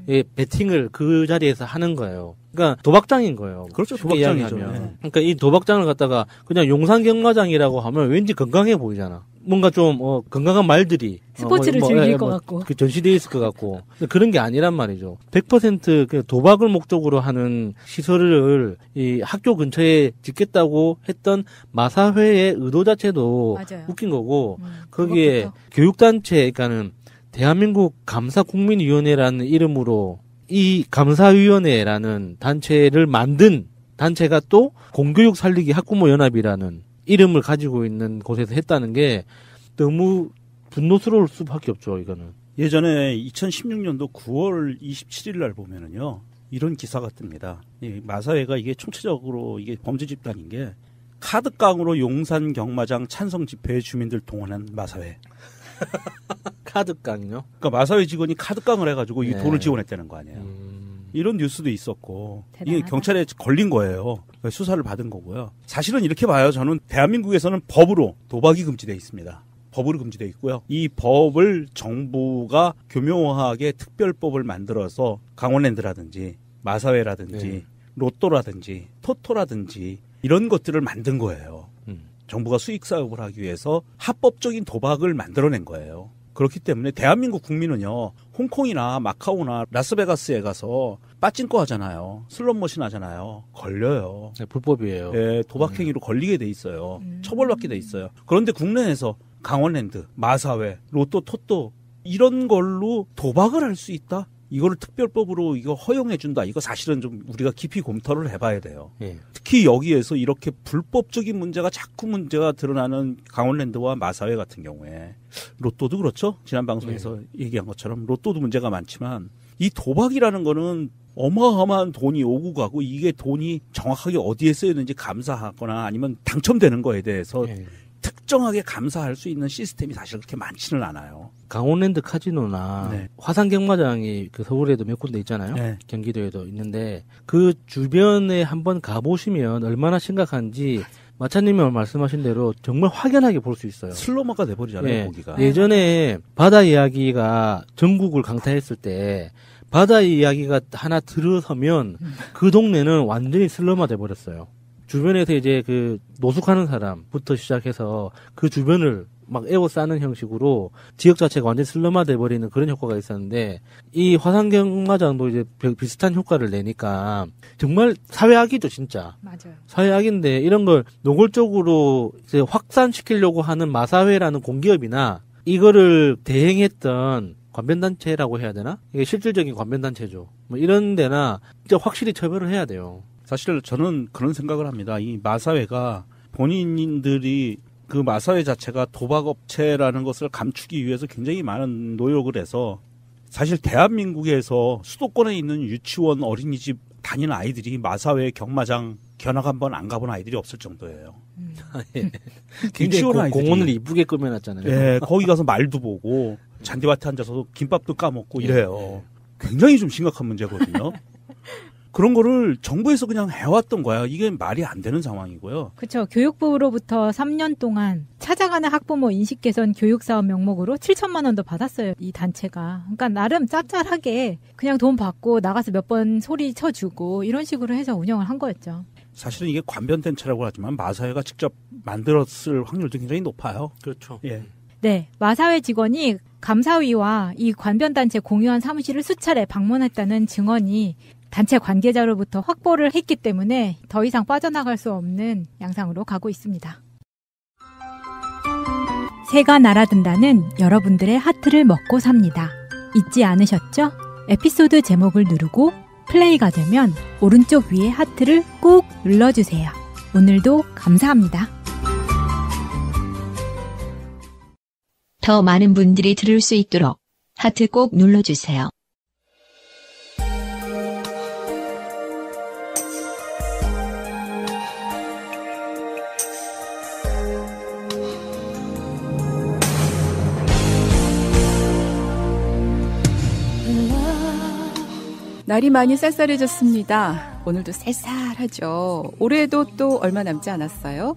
배팅을 그 자리에서 하는 거예요. 그러니까 도박장인 거예요. 그렇죠. 도박장이죠. 그러니까 이 도박장을 갖다가 그냥 용산경마장이라고 하면 왠지 건강해 보이잖아. 뭔가 좀 건강한 말들이 스포츠를 즐길 것 같고 그 전시되어 있을 것 같고 근데 그런 게 아니란 말이죠. 100% 도박을 목적으로 하는 시설을 이 학교 근처에 짓겠다고 했던 마사회의 의도 자체도 맞아요. 웃긴 거고 거기에 교육단체 그러니까는 대한민국 감사국민위원회라는 이름으로 이 감사위원회라는 단체를 만든 단체가 또 공교육 살리기 학부모연합이라는 이름을 가지고 있는 곳에서 했다는 게 너무 분노스러울 수밖에 없죠, 이거는. 예전에 2016년도 9월 27일 날 보면은요, 이런 기사가 뜹니다. 이 마사회가 이게 총체적으로 이게 범죄 집단인 게 카드깡으로 용산 경마장 찬성 집회에 주민들 동원한 마사회. 카드깡요? 그러니까 마사회 직원이 카드깡을 해가지고 이 돈을 지원했다는 거 아니에요. 이런 뉴스도 있었고 대단하다. 이게 경찰에 걸린 거예요. 수사를 받은 거고요. 사실은 이렇게 봐요. 저는 대한민국에서는 법으로 도박이 금지되어 있습니다. 법으로 금지되어 있고요. 이 법을 정부가 교묘하게 특별법을 만들어서 강원랜드라든지 마사회라든지 로또라든지 토토라든지 이런 것들을 만든 거예요. 정부가 수익 사업을 하기 위해서 합법적인 도박을 만들어낸 거예요. 그렇기 때문에 대한민국 국민은요, 홍콩이나 마카오나 라스베가스에 가서 빠찡거 하잖아요. 슬롯머신 하잖아요. 걸려요. 네, 불법이에요. 네, 도박행위로 걸리게 돼 있어요. 처벌받게 돼 있어요. 그런데 국내에서 강원랜드, 마사회, 로또, 토토 이런 걸로 도박을 할 수 있다? 이거를 특별법으로 이거 허용해준다. 이거 사실은 좀 우리가 깊이 검토를 해봐야 돼요. 특히 여기에서 이렇게 불법적인 문제가 자꾸 문제가 드러나는 강원랜드와 마사회 같은 경우에 로또도 그렇죠. 지난 방송에서 얘기한 것처럼 로또도 문제가 많지만 이 도박이라는 거는 어마어마한 돈이 오고 가고 이게 돈이 정확하게 어디에 쓰였는지 감사하거나 아니면 당첨되는 거에 대해서 특정하게 감사할 수 있는 시스템이 사실 그렇게 많지는 않아요. 강원랜드 카지노나 화상경마장이 그 서울에도 몇 군데 있잖아요. 경기도에도 있는데 그 주변에 한번 가보시면 얼마나 심각한지 마차님이 말씀하신 대로 정말 확연하게 볼 수 있어요. 슬로마가 돼버리잖아요. 거기가. 예전에 바다 이야기가 전국을 강타했을 때 바다 이야기가 하나 들어서면 그 동네는 완전히 슬로마 돼버렸어요. 주변에서 이제 그 노숙하는 사람부터 시작해서 그 주변을 막 에워싸는 형식으로 지역 자체가 완전히 슬럼화 돼버리는 그런 효과가 있었는데 이 화상경마장도 이제 비슷한 효과를 내니까 정말 사회악이죠, 진짜. 맞아요. 사회악인데 이런 걸 노골적으로 이제 확산시키려고 하는 마사회라는 공기업이나 이거를 대행했던 관변단체라고 해야 되나? 이게 실질적인 관변단체죠. 뭐 이런 데나 진짜 확실히 처벌을 해야 돼요. 사실 저는 그런 생각을 합니다. 이 마사회가 본인들이 그 마사회 자체가 도박업체라는 것을 감추기 위해서 굉장히 많은 노력을 해서 사실 대한민국에서 수도권에 있는 유치원 어린이집 다니는 아이들이 마사회 경마장 견학 한번 안 가본 아이들이 없을 정도예요. 예. 굉장히 공원을 이쁘게 꾸며놨잖아요. 예, 거기 가서 말도 보고 잔디밭에 앉아서 김밥도 까먹고 이래요. 굉장히 좀 심각한 문제거든요. 그런 거를 정부에서 그냥 해왔던 거야. 이게 말이 안 되는 상황이고요. 그렇죠. 교육부로부터 3년 동안 찾아가는 학부모 인식 개선 교육사업 명목으로 7천만 원도 받았어요. 이 단체가. 그러니까 나름 짭짤하게 그냥 돈 받고 나가서 몇 번 소리 쳐주고 이런 식으로 해서 운영을 한 거였죠. 사실은 이게 관변단체라고 하지만 마사회가 직접 만들었을 확률도 굉장히 높아요. 그렇죠. 예. 네. 마사회 직원이 감사위와 이 관변단체 공유한 사무실을 수차례 방문했다는 증언이 단체 관계자로부터 확보를 했기 때문에 더 이상 빠져나갈 수 없는 양상으로 가고 있습니다. 새가 날아든다는 여러분들의 하트를 먹고 삽니다. 잊지 않으셨죠? 에피소드 제목을 누르고 플레이가 되면 오른쪽 위에 하트를 꾹 눌러주세요. 오늘도 감사합니다. 더 많은 분들이 들을 수 있도록 하트 꼭 눌러주세요. 날이 많이 쌀쌀해졌습니다. 오늘도 쌀쌀하죠. 올해도 또 얼마 남지 않았어요.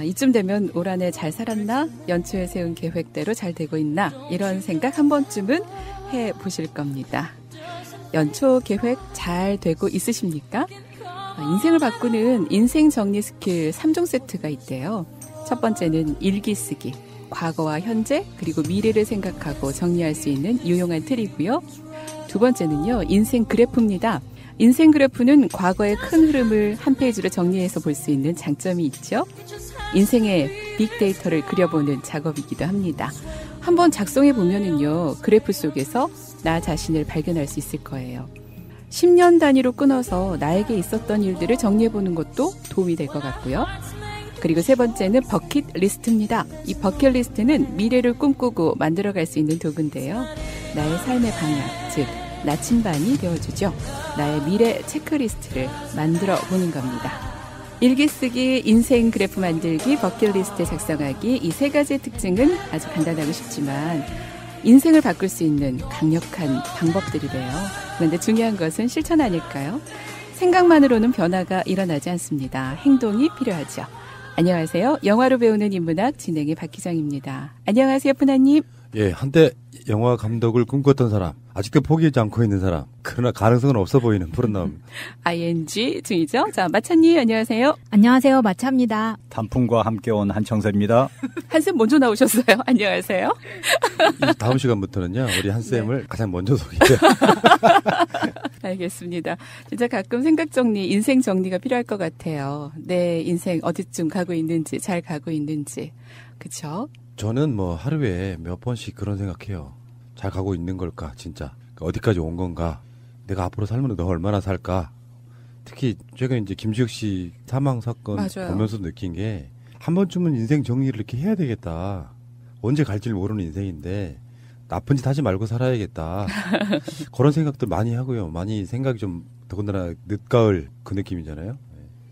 이쯤 되면 올 한 해 잘 살았나? 연초에 세운 계획대로 잘 되고 있나? 이런 생각 한 번쯤은 해보실 겁니다. 연초 계획 잘 되고 있으십니까? 인생을 바꾸는 인생 정리 스킬 3종 세트가 있대요. 첫 번째는 일기 쓰기. 과거와 현재 그리고 미래를 생각하고 정리할 수 있는 유용한 틀이고요. 두 번째는요, 인생 그래프입니다. 인생 그래프는 과거의 큰 흐름을 한 페이지로 정리해서 볼 수 있는 장점이 있죠. 인생의 빅데이터를 그려보는 작업이기도 합니다. 한번 작성해 보면은요, 그래프 속에서 나 자신을 발견할 수 있을 거예요. 10년 단위로 끊어서 나에게 있었던 일들을 정리해 보는 것도 도움이 될 것 같고요. 그리고 세 번째는 버킷리스트입니다. 이 버킷리스트는 미래를 꿈꾸고 만들어갈 수 있는 도구인데요. 나의 삶의 방향, 즉 나침반이 되어주죠. 나의 미래 체크리스트를 만들어 보는 겁니다. 일기 쓰기, 인생 그래프 만들기, 버킷리스트 작성하기, 이 세 가지의 특징은 아주 간단하고 쉽지만 인생을 바꿀 수 있는 강력한 방법들이래요. 그런데 중요한 것은 실천 아닐까요? 생각만으로는 변화가 일어나지 않습니다. 행동이 필요하죠. 안녕하세요. 영화로 배우는 인문학 진행의 박희정입니다. 안녕하세요, 푸나님. 예, 한때 영화 감독을 꿈꿨던 사람, 아직도 포기하지 않고 있는 사람, 그러나 가능성은 없어 보이는 푸른나무. ING 중이죠. 자, 마차님 안녕하세요. 안녕하세요, 마차입니다. 단풍과 함께 온 한청세입니다. 한쌤 먼저 나오셨어요. 안녕하세요. 다음 시간부터는요, 우리 한쌤을 네. 가장 먼저 소개해요. 알겠습니다. 진짜 가끔 생각 정리, 인생 정리가 필요할 것 같아요. 내 인생 어디쯤 가고 있는지, 잘 가고 있는지. 그렇죠? 저는 뭐 하루에 몇 번씩 그런 생각해요. 잘 가고 있는 걸까, 진짜. 어디까지 온 건가? 내가 앞으로 살면 너 얼마나 살까? 특히 최근 이제 김주혁 씨 사망 사건 맞아요. 보면서 느낀 게 한 번쯤은 인생 정리를 이렇게 해야 되겠다. 언제 갈지 모르는 인생인데 나쁜 짓 하지 말고 살아야겠다. 그런 생각들 많이 하고요. 많이 생각이 좀 더군다나 늦가을 그 느낌이잖아요.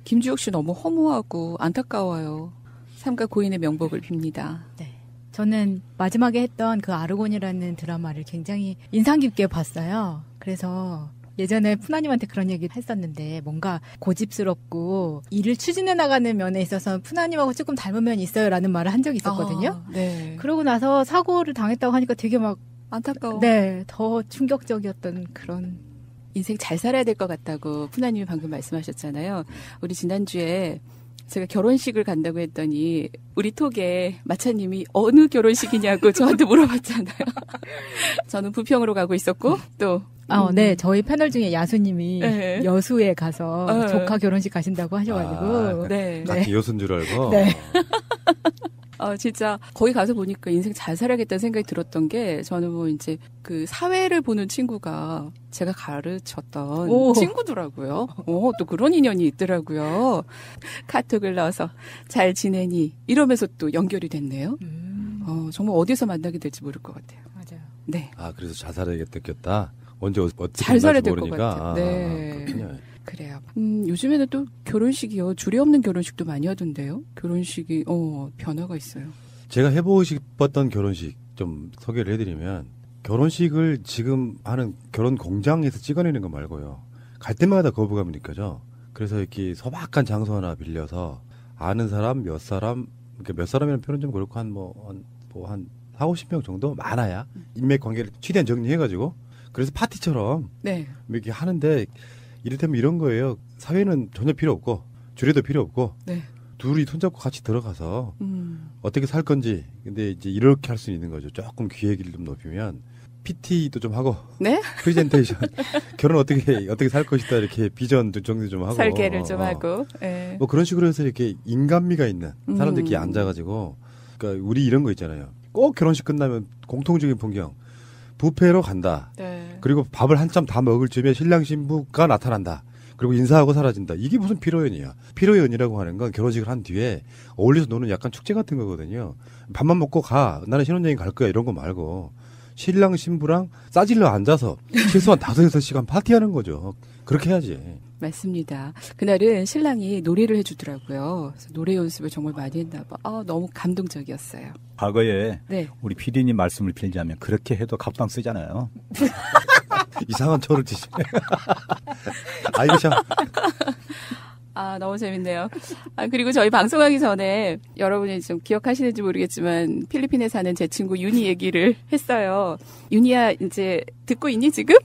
김주혁 씨 너무 허무하고 안타까워요. 삼가 고인의 명복을 빕니다. 네. 저는 마지막에 했던 그 아르곤이라는 드라마를 굉장히 인상 깊게 봤어요. 그래서 예전에 푸나님한테 그런 얘기를 했었는데 뭔가 고집스럽고 일을 추진해 나가는 면에 있어서 푸나님하고 조금 닮은 면이 있어요라는 말을 한 적이 있었거든요. 네. 그러고 나서 사고를 당했다고 하니까 되게 막 안타까워. 네, 더 충격적이었던 그런. 인생 잘 살아야 될 것 같다고 푸나님이 방금 말씀하셨잖아요. 우리 지난주에 제가 결혼식을 간다고 했더니 우리 톡에 마차님이 어느 결혼식이냐고 저한테 물어봤잖아요. 저는 부평으로 가고 있었고 또 네, 저희 패널 중에 야수님이 네. 여수에 가서 조카 결혼식 가신다고 하셔가지고 네. 같이 여수인 줄 알고. 네. 진짜 거기 가서 보니까 인생 잘 살아야겠다는 생각이 들었던 게 저는 뭐 이제 그 사회를 보는 친구가 제가 가르쳤던 친구더라고요. 또 그런 인연이 있더라고요. 카톡을 넣어서 잘 지내니 이러면서 또 연결이 됐네요. 정말 어디서 만나게 될지 모를 것 같아요. 맞아요. 네. 그래서 잘 살아야겠다 꼈다. 언제 어떻게 잘 살아야 될 것 모르니까. 같아요. 네. 그렇군요. 그래요. 요즘에는 또 결혼식이요. 줄이 없는 결혼식도 많이 하던데요. 결혼식이 변화가 있어요. 제가 해보고 싶었던 결혼식 좀 소개를 해드리면 결혼식을 지금 하는 결혼 공장에서 찍어내는 거 말고요. 갈 때마다 거부감이 느껴져. 그래서 이렇게 소박한 장소 하나 빌려서 아는 사람 몇 사람, 그러니까 몇 사람이라는 표현은 좀 그렇고 한 4, 50명 정도 많아야 인맥 관계를 최대한 정리해가지고 그래서 파티처럼 네. 이렇게 하는데 이를테면 이런 거예요. 사회는 전혀 필요 없고 주례도 필요 없고 네. 둘이 손잡고 같이 들어가서 어떻게 살 건지 근데 이제 이렇게 할 수 있는 거죠. 조금 기획을 좀 높이면 PT도 좀 하고 네? 프레젠테이션 결혼 어떻게 살 것이다 이렇게 비전 정리 좀 하고 설계를 좀 하고 네. 뭐 그런 식으로 해서 이렇게 인간미가 있는 사람들끼리 앉아가지고 그러니까 우리 이런 거 있잖아요. 꼭 결혼식 끝나면 공통적인 풍경 뷔페로 간다. 네. 그리고 밥을 한참 다 먹을 즈음에 신랑 신부가 나타난다. 그리고 인사하고 사라진다. 이게 무슨 피로연이야. 피로연이라고 하는 건 결혼식을 한 뒤에 어울려서 노는 약간 축제 같은 거거든요. 밥만 먹고 가. 나는 신혼여행 갈 거야. 이런 거 말고 신랑 신부랑 싸질러 앉아서 최소한 5-6시간 파티하는 거죠. 그렇게 해야지. 맞습니다. 그날은 신랑이 노래를 해주더라고요. 그래서 노래 연습을 정말 많이 했나 봐. 너무 감동적이었어요. 과거에 네. 우리 PD님 말씀을 빌자면 그렇게 해도 갑방 쓰잖아요. 이상한 초를 치시네. 아이고 참. 너무 재밌네요. 그리고 저희 방송하기 전에 여러분이 좀 기억하시는지 모르겠지만 필리핀에 사는 제 친구 윤희 얘기를 했어요. 윤희야 이제 듣고 있니 지금?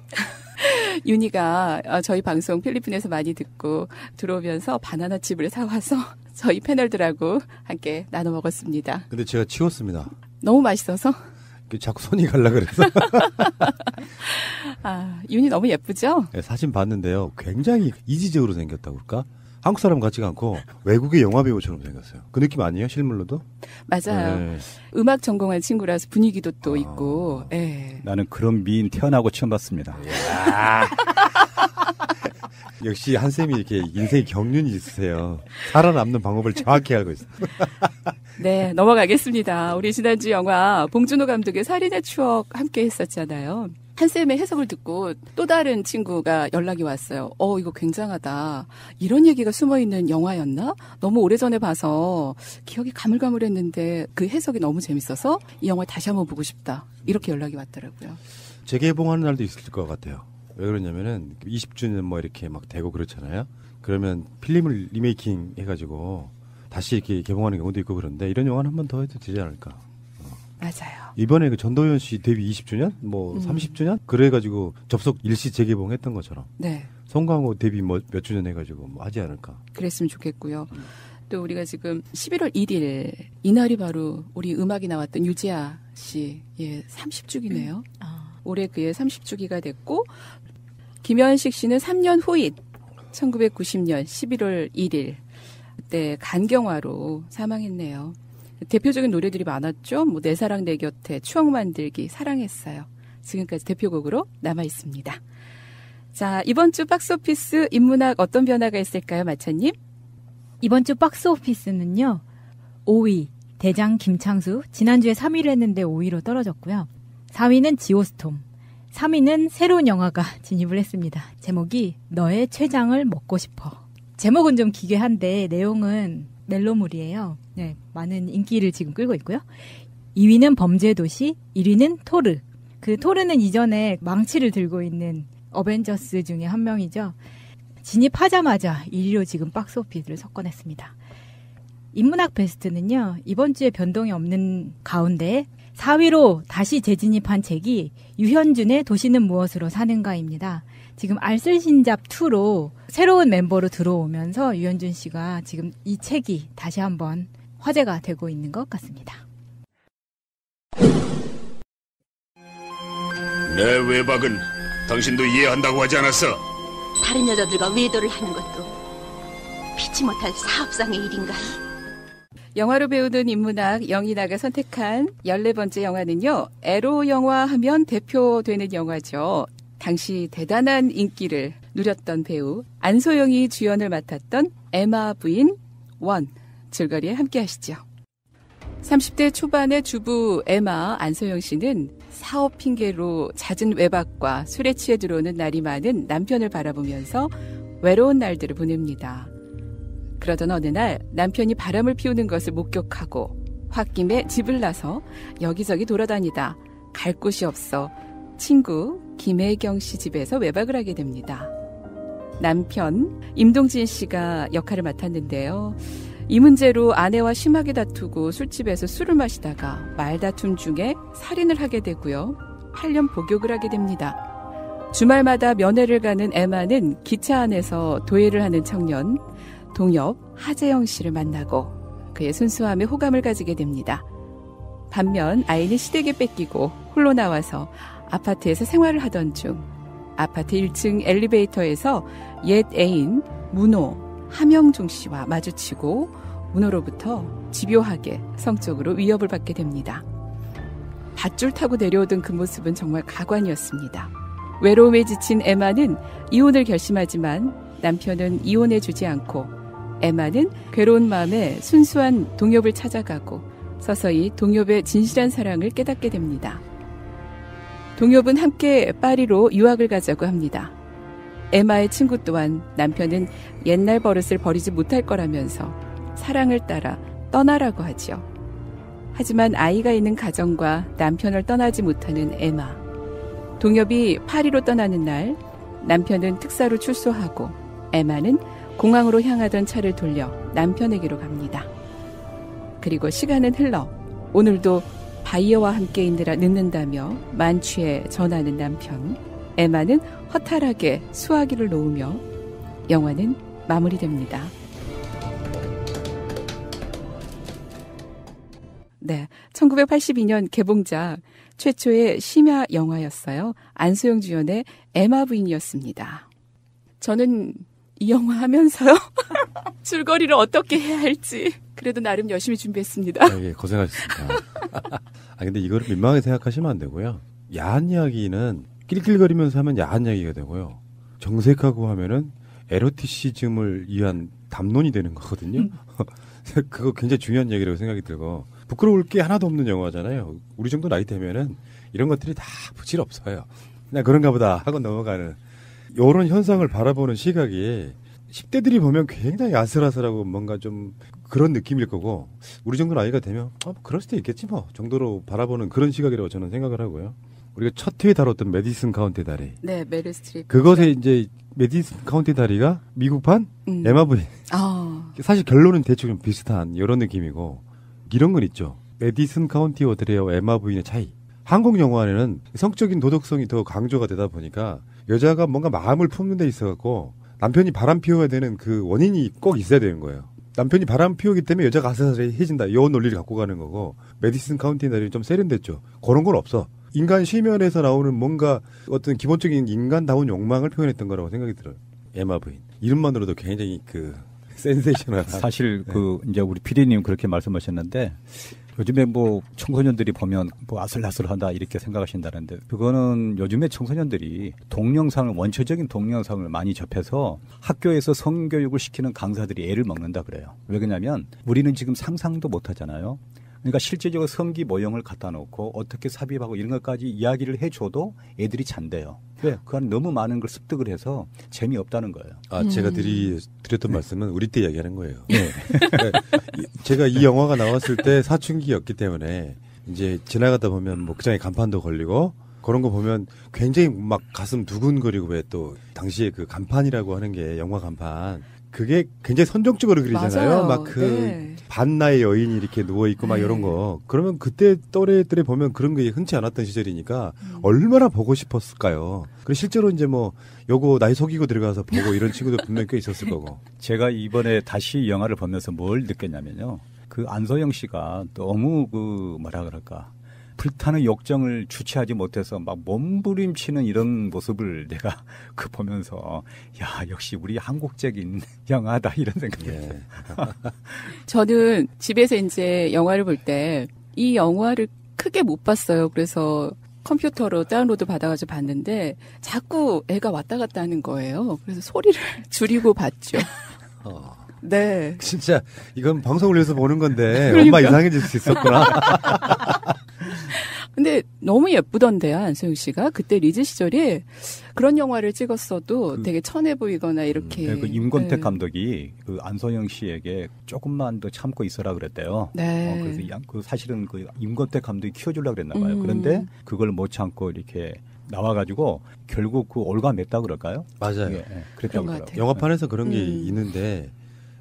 윤희가 저희 방송 필리핀에서 많이 듣고 들어오면서 바나나 칩을 사와서 저희 패널들하고 함께 나눠 먹었습니다. 근데 제가 치웠습니다. 너무 맛있어서? 자꾸 손이 갈라 그래서. 윤희 너무 예쁘죠? 네, 사진 봤는데요. 굉장히 이지적으로 생겼다고 그럴까? 한국 사람 같지가 않고 외국의 영화 배우처럼 생겼어요. 그 느낌 아니에요? 실물로도? 맞아요. 네. 음악 전공한 친구라서 분위기도 또 있고. 네. 나는 그런 미인 태어나고 처음 봤습니다. 역시 한쌤이 이렇게 인생의 경륜이 있으세요. 살아남는 방법을 정확히 알고 있어요. 네, 넘어가겠습니다. 우리 지난주 영화 봉준호 감독의 살인의 추억 함께 했었잖아요. 한쌤의 해석을 듣고 또 다른 친구가 연락이 왔어요. 이거 굉장하다. 이런 얘기가 숨어있는 영화였나? 너무 오래전에 봐서 기억이 가물가물했는데 그 해석이 너무 재밌어서 이 영화 다시 한번 보고 싶다. 이렇게 연락이 왔더라고요. 재개봉하는 날도 있을 것 같아요. 왜 그러냐면은 20주년 뭐 이렇게 막 되고 그렇잖아요. 그러면 필름을 리메이킹 해가지고 다시 이렇게 개봉하는 경우도 있고 그런데 이런 영화는 한 번 더 해도 되지 않을까. 맞아요. 이번에 그 전도연 씨 데뷔 20주년? 30주년? 그래가지고 접속 일시 재개봉했던 것처럼. 네. 송강호 데뷔 몇 주년 해가지고 하지 않을까. 그랬으면 좋겠고요. 또 우리가 지금 11월 1일 이날이 바로 우리 음악이 나왔던 유지아 씨의 30주기네요. 올해 그의 30주기가 됐고 김현식 씨는 3년 후인 1990년 11월 1일 그때 간경화로 사망했네요. 대표적인 노래들이 많았죠. 내 사랑 내 곁에, 추억 만들기, 사랑했어요. 지금까지 대표곡으로 남아 있습니다. 자, 이번 주 박스오피스 인문학 어떤 변화가 있을까요, 마차님? 이번 주 박스오피스는요. 5위 대장 김창수 지난주에 3위를 했는데 5위로 떨어졌고요. 4위는 지오스톰, 3위는 새로운 영화가 진입을 했습니다. 제목이 너의 췌장을 먹고 싶어. 제목은 좀 기괴한데 내용은 멜로물이에요. 네, 많은 인기를 지금 끌고 있고요. 2위는 범죄도시, 1위는 토르. 그 토르는 이전에 망치를 들고 있는 어벤져스 중에 한 명이죠. 진입하자마자 1위로 지금 박스오피스를 석권했습니다. 인문학 베스트는요. 이번 주에 변동이 없는 가운데 4위로 다시 재진입한 책이 유현준의 도시는 무엇으로 사는가입니다. 지금 알쓸신잡2로 새로운 멤버로 들어오면서 유현준 씨가 지금 이 책이 다시 한번 화제가 되고 있는 것 같습니다. 내 외박은 당신도 이해한다고 하지 않았어? 다른 여자들과 외도를 하는 것도 피치 못할 사업상의 일인가요? 영화로 배우는 인문학 영인아가 선택한 14번째 영화는요. 에로 영화 하면 대표되는 영화죠. 당시 대단한 인기를 누렸던 배우 안소영이 주연을 맡았던 에마 부인 원. 줄거리에 함께 하시죠. 30대 초반의 주부 에마 안소영 씨는 사업 핑계로 잦은 외박과 술에 취해 들어오는 날이 많은 남편을 바라보면서 외로운 날들을 보냅니다. 그러던 어느 날 남편이 바람을 피우는 것을 목격하고 홧김에 집을 나서 여기저기 돌아다니다 갈 곳이 없어 친구 김혜경 씨 집에서 외박을 하게 됩니다. 남편 임동진 씨가 역할을 맡았는데요. 이 문제로 아내와 심하게 다투고 술집에서 술을 마시다가 말다툼 중에 살인을 하게 되고요. 8년 복역을 하게 됩니다. 주말마다 면회를 가는 에마는 기차 안에서 도예를 하는 청년 동엽 하재영 씨를 만나고 그의 순수함에 호감을 가지게 됩니다. 반면 아이는 시댁에 뺏기고 홀로 나와서 아파트에서 생활을 하던 중 아파트 1층 엘리베이터에서 옛 애인 문호 함영중 씨와 마주치고 문호로부터 집요하게 성적으로 위협을 받게 됩니다. 밧줄 타고 내려오던 그 모습은 정말 가관이었습니다. 외로움에 지친 에마는 이혼을 결심하지만 남편은 이혼해주지 않고 에마는 괴로운 마음에 순수한 동엽을 찾아가고 서서히 동엽의 진실한 사랑을 깨닫게 됩니다. 동엽은 함께 파리로 유학을 가자고 합니다. 에마의 친구 또한 남편은 옛날 버릇을 버리지 못할 거라면서 사랑을 따라 떠나라고 하죠. 하지만 아이가 있는 가정과 남편을 떠나지 못하는 에마. 동엽이 파리로 떠나는 날 남편은 특사로 출소하고 에마는 공항으로 향하던 차를 돌려 남편에게로 갑니다. 그리고 시간은 흘러 오늘도 바이어와 함께 있느라 늦는다며 만취해 전하는 남편. 에마는 허탈하게 수화기를 놓으며 영화는 마무리됩니다. 네, 1982년 개봉작 최초의 심야 영화였어요. 안소영 주연의 에마 부인이었습니다. 저는 이 영화 하면서요. 줄거리를 어떻게 해야 할지 그래도 나름 열심히 준비했습니다. 예, 고생하셨습니다. 근데 이거를 민망하게 생각하시면 안 되고요. 야한 이야기는 낄낄거리면서 하면 야한 이야기가 되고요. 정색하고 하면은 에로티시즘을 위한 담론이 되는 거거든요. 그거 굉장히 중요한 얘기라고 생각이 들고 부끄러울 게 하나도 없는 영화잖아요. 우리 정도 나이 되면은 이런 것들이 다 부질 없어요. 그냥 그런가 보다 하고 넘어가는 이런 현상을 바라보는 시각이 10대들이 보면 굉장히 아슬아슬하고 뭔가 좀 그런 느낌일 거고 우리 정도 나이가 되면 그럴 수도 있겠지 뭐 정도로 바라보는 그런 시각이라고 저는 생각을 하고요. 우리가 첫 회에 다뤘던 메디슨 카운티 다리. 네, 메릴 스트립. 그것에 이제 메디슨 카운티 다리가 미국판 에마 부인. 사실 결론은 대충 좀 비슷한 이런 느낌이고 이런 건 있죠. 메디슨 카운티 어드레와 에마 부인의 차이. 한국 영화에는 성적인 도덕성이 더 강조가 되다 보니까 여자가 뭔가 마음을 품는 데 있어갖고 남편이 바람 피워야 되는 그 원인이 꼭 있어야 되는 거예요. 남편이 바람 피우기 때문에 여자가 아슬아슬해진다. 이 논리를 갖고 가는 거고 메디슨 카운티 다리는 좀 세련됐죠. 그런 건 없어. 인간 시면에서 나오는 뭔가 어떤 기본적인 인간다운 욕망을 표현했던 거라고 생각이 들어요. 에마 부인. 이름만으로도 굉장히 센세이셔널. 사실 이제 우리 PD님 그렇게 말씀하셨는데 요즘에 청소년들이 보면 아슬아슬하다 이렇게 생각하신다는데 그거는 요즘에 청소년들이 동영상을 원초적인 동영상을 많이 접해서 학교에서 성교육을 시키는 강사들이 애를 먹는다 그래요. 왜 그러냐면 우리는 지금 상상도 못 하잖아요. 그러니까 실제적으로 성기 모형을 갖다 놓고 어떻게 삽입하고 이런 것까지 이야기를 해줘도 애들이 잔대요. 왜? 그 안에 너무 많은 걸 습득을 해서 재미없다는 거예요. 제가 드렸던 말씀은 우리 때 이야기하는 거예요. 네. 제가 이 영화가 나왔을 때 사춘기였기 때문에 이제 지나가다 보면 극장에 간판도 걸리고 그런 거 보면 굉장히 막 가슴 두근거리고 왜 또 당시에 그 간판이라고 하는 게 영화 간판 그게 굉장히 선정적으로 그리잖아요. 네. 반나의 여인이 이렇게 누워있고 막 이런 거. 그러면 그때 또래들에 보면 그런 게 흔치 않았던 시절이니까 얼마나 보고 싶었을까요? 그리고 실제로 이제 요거 나이 속이고 들어가서 보고 이런 친구들 분명히 꽤 있었을 거고. 제가 이번에 다시 이 영화를 보면서 뭘 느꼈냐면요. 그 안소영 씨가 너무 뭐라 그럴까. 불타는 욕정을 주체하지 못해서 막 몸부림치는 이런 모습을 내가 그 보면서 야 역시 우리 한국적인 영화다 이런 생각이 했어요. 저는 집에서 이제 영화를 볼 때 이 영화를 크게 못 봤어요. 그래서 컴퓨터로 다운로드 받아가지고 봤는데 자꾸 애가 왔다 갔다 하는 거예요. 그래서 소리를 줄이고 봤죠. 네. 진짜 이건 방송을 위해서 보는 건데 그러니까. 엄마 이상해질 수 있었구나. 근데 너무 예쁘던데요, 안소영 씨가. 그때 리즈 시절에 그런 영화를 찍었어도 되게 천해 보이거나 이렇게. 그 임권택 네. 감독이 그 안소영 씨에게 조금만 더 참고 있어라 그랬대요. 네. 그래서 그 사실은 그 임권택 감독이 키워주려고 그랬나 봐요. 그런데 그걸 못 참고 이렇게 나와가지고 결국 그 올가맸다 그럴까요? 맞아요. 예, 그랬다고 그러더라고요. 영화판에서 그런 게 있는데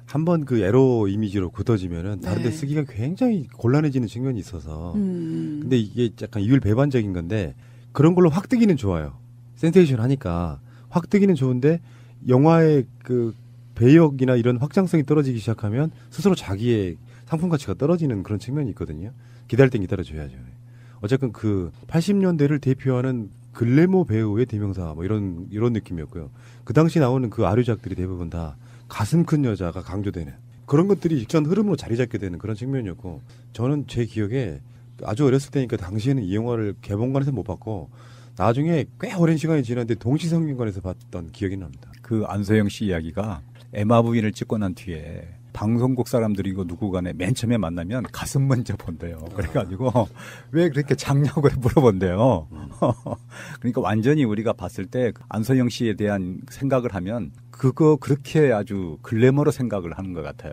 한번 그 에로 이미지로 굳어지면은 다른 데 네. 쓰기가 굉장히 곤란해지는 측면이 있어서 근데 이게 약간 이율 배반적인 건데 그런 걸로 확 뜨기는 좋아요. 센세이션 하니까 확 뜨기는 좋은데 영화의 그 배역이나 이런 확장성이 떨어지기 시작하면 스스로 자기의 상품 가치가 떨어지는 그런 측면이 있거든요. 기다릴 땐 기다려줘야죠. 어쨌든 그 80년대를 대표하는 글래머 배우의 대명사 뭐 이런 느낌이었고요. 그 당시 나오는 그 아류작들이 대부분 다 가슴 큰 여자가 강조되는 그런 것들이 직전 흐름으로 자리 잡게 되는 그런 측면이었고 저는 제 기억에 아주 어렸을 때니까 당시에는 이 영화를 개봉관에서 못 봤고 나중에 꽤 오랜 시간이 지났는데 동시상영관에서 봤던 기억이 납니다. 그 안소영 씨 이야기가 에마 부인을 찍고 난 뒤에 방송국 사람들이고 누구 간에 맨 처음에 만나면 가슴 먼저 본대요. 그래가지고 왜 그렇게 작냐고 물어본대요. 그러니까 완전히 우리가 봤을 때 안소영 씨에 대한 생각을 하면 그거 그렇게 아주 글래머로 생각을 하는 것 같아요.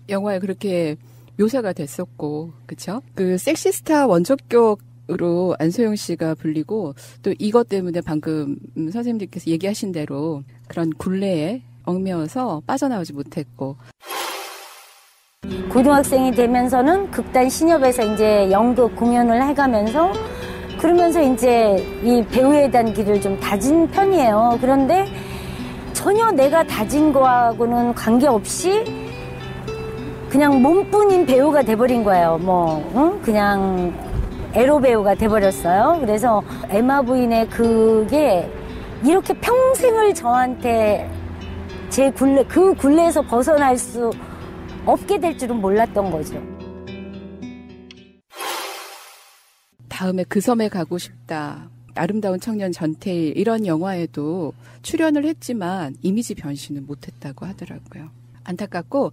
영화에 그렇게 묘사가 됐었고, 그쵸? 그 섹시스타 원조격으로 안소영 씨가 불리고 또 이것 때문에 방금 선생님들께서 얘기하신 대로 그런 굴레에 얽매여서 빠져나오지 못했고. 고등학생이 되면서는 극단 신협에서 이제 연극 공연을 해가면서 그러면서 이제 이 배우에 대한 길을 좀 다진 편이에요. 그런데 전혀 내가 다진 거하고는 관계없이 그냥 몸뿐인 배우가 돼버린 거예요. 그냥 에로 배우가 돼버렸어요. 그래서 에마 부인의 그게 이렇게 평생을 저한테 그 굴레에서 벗어날 수 없게 될 줄은 몰랐던 거죠. 다음에 그 섬에 가고 싶다. 아름다운 청년 전태일 이런 영화에도 출연을 했지만 이미지 변신은 못했다고 하더라고요. 안타깝고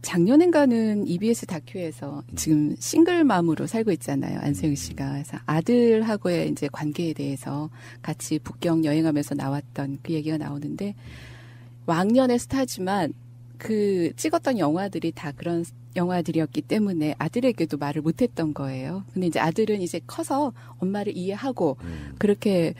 작년인가는 EBS 다큐에서 지금 싱글맘으로 살고 있잖아요. 안소영 씨가. 그래서 아들하고의 이제 관계에 대해서 같이 북경 여행하면서 나왔던 그 얘기가 나오는데 왕년의 스타지만 그 찍었던 영화들이 다 그런 영화들이었기 때문에 아들에게도 말을 못했던 거예요. 근데 이제 아들은 이제 커서 엄마를 이해하고 그렇게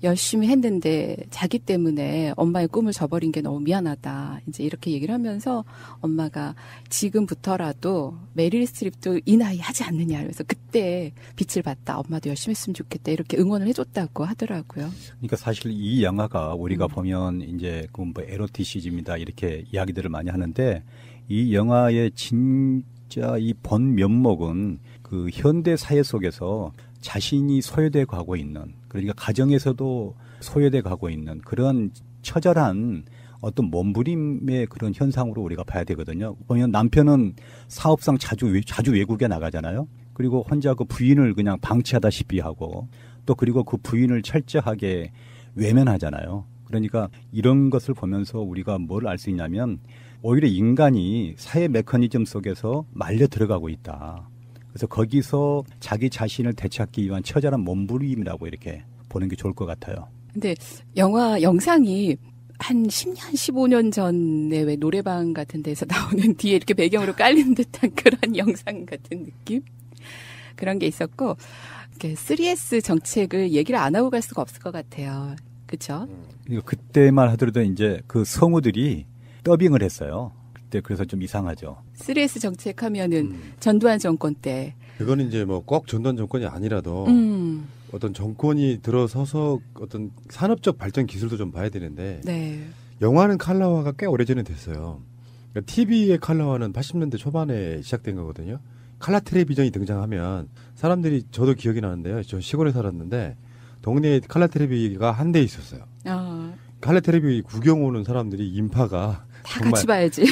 열심히 했는데 자기 때문에 엄마의 꿈을 저버린 게 너무 미안하다. 이제 이렇게 얘기를 하면서 엄마가 지금부터라도 메릴 스트립도 이 나이 하지 않느냐. 그래서 그때 빛을 봤다. 엄마도 열심히 했으면 좋겠다. 이렇게 응원을 해줬다고 하더라고요. 그러니까 사실 이 영화가 우리가 보면 이제 그 뭐 에로티시즘이다 이렇게 이야기들을 많이 하는데 이 영화의 진짜 이 본 면목은 그 현대 사회 속에서 자신이 소외돼 가고 있는 그러니까 가정에서도 소외돼 가고 있는 그런 처절한 어떤 몸부림의 그런 현상으로 우리가 봐야 되거든요. 보면 남편은 사업상 자주 외국에 나가잖아요. 그리고 혼자 그 부인을 그냥 방치하다시피 하고 또 그리고 그 부인을 철저하게 외면하잖아요. 그러니까 이런 것을 보면서 우리가 뭘 알 수 있냐면 오히려 인간이 사회 메커니즘 속에서 말려 들어가고 있다. 그래서 거기서 자기 자신을 되찾기 위한 처절한 몸부림이라고 이렇게 보는 게 좋을 것 같아요. 근데 영화 영상이 한 10년, 15년 전에 왜 노래방 같은 데서 나오는 뒤에 이렇게 배경으로 깔린 듯한 그런 영상 같은 느낌? 그런 게 있었고, 3S 정책을 얘기를 안 하고 갈 수가 없을 것 같아요. 그쵸? 그때만 하더라도 이제 그 성우들이 더빙을 했어요. 그때 그래서 좀 이상하죠. 3S 정책 하면은 전두환 정권 때. 그거는 이제 뭐 꼭 전두환 정권이 아니라도 어떤 정권이 들어서서 어떤 산업적 발전 기술도 좀 봐야 되는데 네. 영화는 컬러화가 꽤 오래전에 됐어요. 그러니까 TV의 컬러화는 80년대 초반에 시작된 거거든요. 칼라 텔레비전이 등장하면 사람들이 저도 기억이 나는데요. 저 시골에 살았는데 동네에 칼라 텔레비가 한 대 있었어요. 칼라 텔레비 구경 오는 사람들이 인파가 다 같이 봐야지.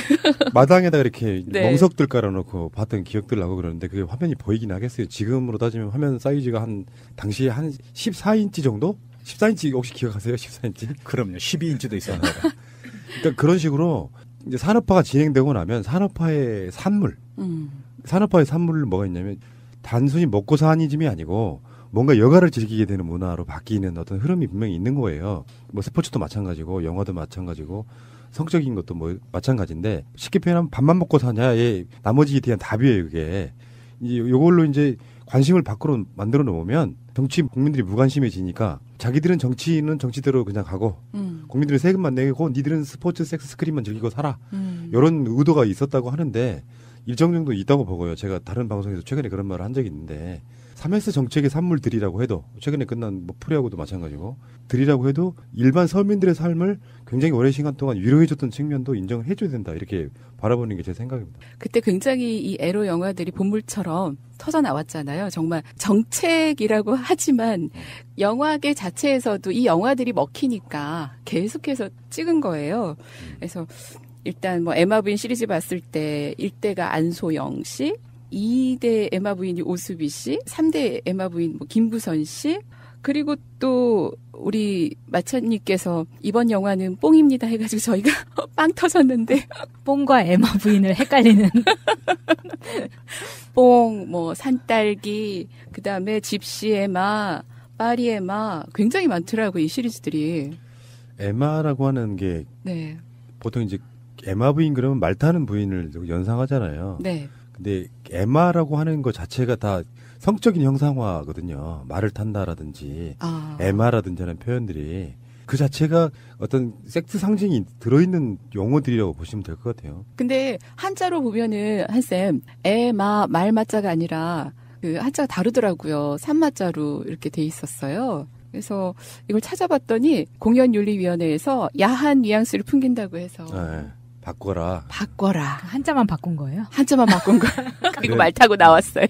마당에다 이렇게 네. 멍석들 깔아놓고 봤던 기억들 나고 그러는데 그게 화면이 보이긴 하겠어요. 지금으로 따지면 화면 사이즈가 당시에 한 14인치 정도? 14인치 혹시 기억하세요? 14인치? 그럼요. 12인치도 있었나요? 그러니까 그런 식으로 이제 산업화가 진행되고 나면 산업화의 산물, 산업화의 산물을 뭐가 있냐면 단순히 먹고 사니즘이 아니고 뭔가 여가를 즐기게 되는 문화로 바뀌는 어떤 흐름이 분명히 있는 거예요. 뭐 스포츠도 마찬가지고 영화도 마찬가지고 성적인 것도 뭐 마찬가지인데 쉽게 표현하면 밥만 먹고 사냐의 나머지에 대한 답이에요. 그게 이걸로 이제 관심을 밖으로 만들어 놓으면 정치 국민들이 무관심해지니까 자기들은 정치는 정치대로 그냥 가고 국민들은 세금만 내고 니들은 스포츠 섹스 스크린만 즐기고 살아. 이런 의도가 있었다고 하는데 일정 정도 있다고 보고요. 제가 다른 방송에서 최근에 그런 말을 한 적이 있는데 3S 정책의 산물들이라고 해도 최근에 끝난 뭐 프리하고도 마찬가지고 들이라고 해도 일반 서민들의 삶을 굉장히 오랜 시간 동안 위로해줬던 측면도 인정해줘야 된다. 이렇게 바라보는 게 제 생각입니다. 그때 굉장히 이 에로 영화들이 본물처럼 터져 나왔잖아요. 정말 정책이라고 하지만 영화계 자체에서도 이 영화들이 먹히니까 계속해서 찍은 거예요. 그래서 일단 뭐 에마 부인 시리즈 봤을 때 1대가 안소영 씨, 2대 에마 부인이 오수비 씨, 3대 에마 부인 뭐 김부선 씨, 그리고 또 우리 마찬님께서 이번 영화는 뽕입니다 해가지고 저희가 빵 터졌는데 뽕과 에마 부인을 헷갈리는 뽕, 뭐 산딸기, 그 다음에 집시 에마, 파리 에마 굉장히 많더라고 이 시리즈들이. 에마라고 하는 게 네. 보통 이제 에마 부인 그러면 말 타는 부인을 연상하잖아요. 네. 근데 에마라고 하는 것 자체가 다 성적인 형상화거든요. 말을 탄다라든지 에마라든지 하는 표현들이 그 자체가 어떤 섹스 상징이 들어있는 용어들이라고 보시면 될 것 같아요. 근데 한자로 보면은 한쌤 에마 말마자가 아니라 그 한자가 다르더라고요. 산마자로 이렇게 돼 있었어요. 그래서 이걸 찾아봤더니 공연윤리위원회에서 야한 뉘앙스를 풍긴다고 해서 네. 바꿔라. 한자만 바꾼 거예요? 한자만 바꾼 거예요. 그리고 말 타고 나왔어요.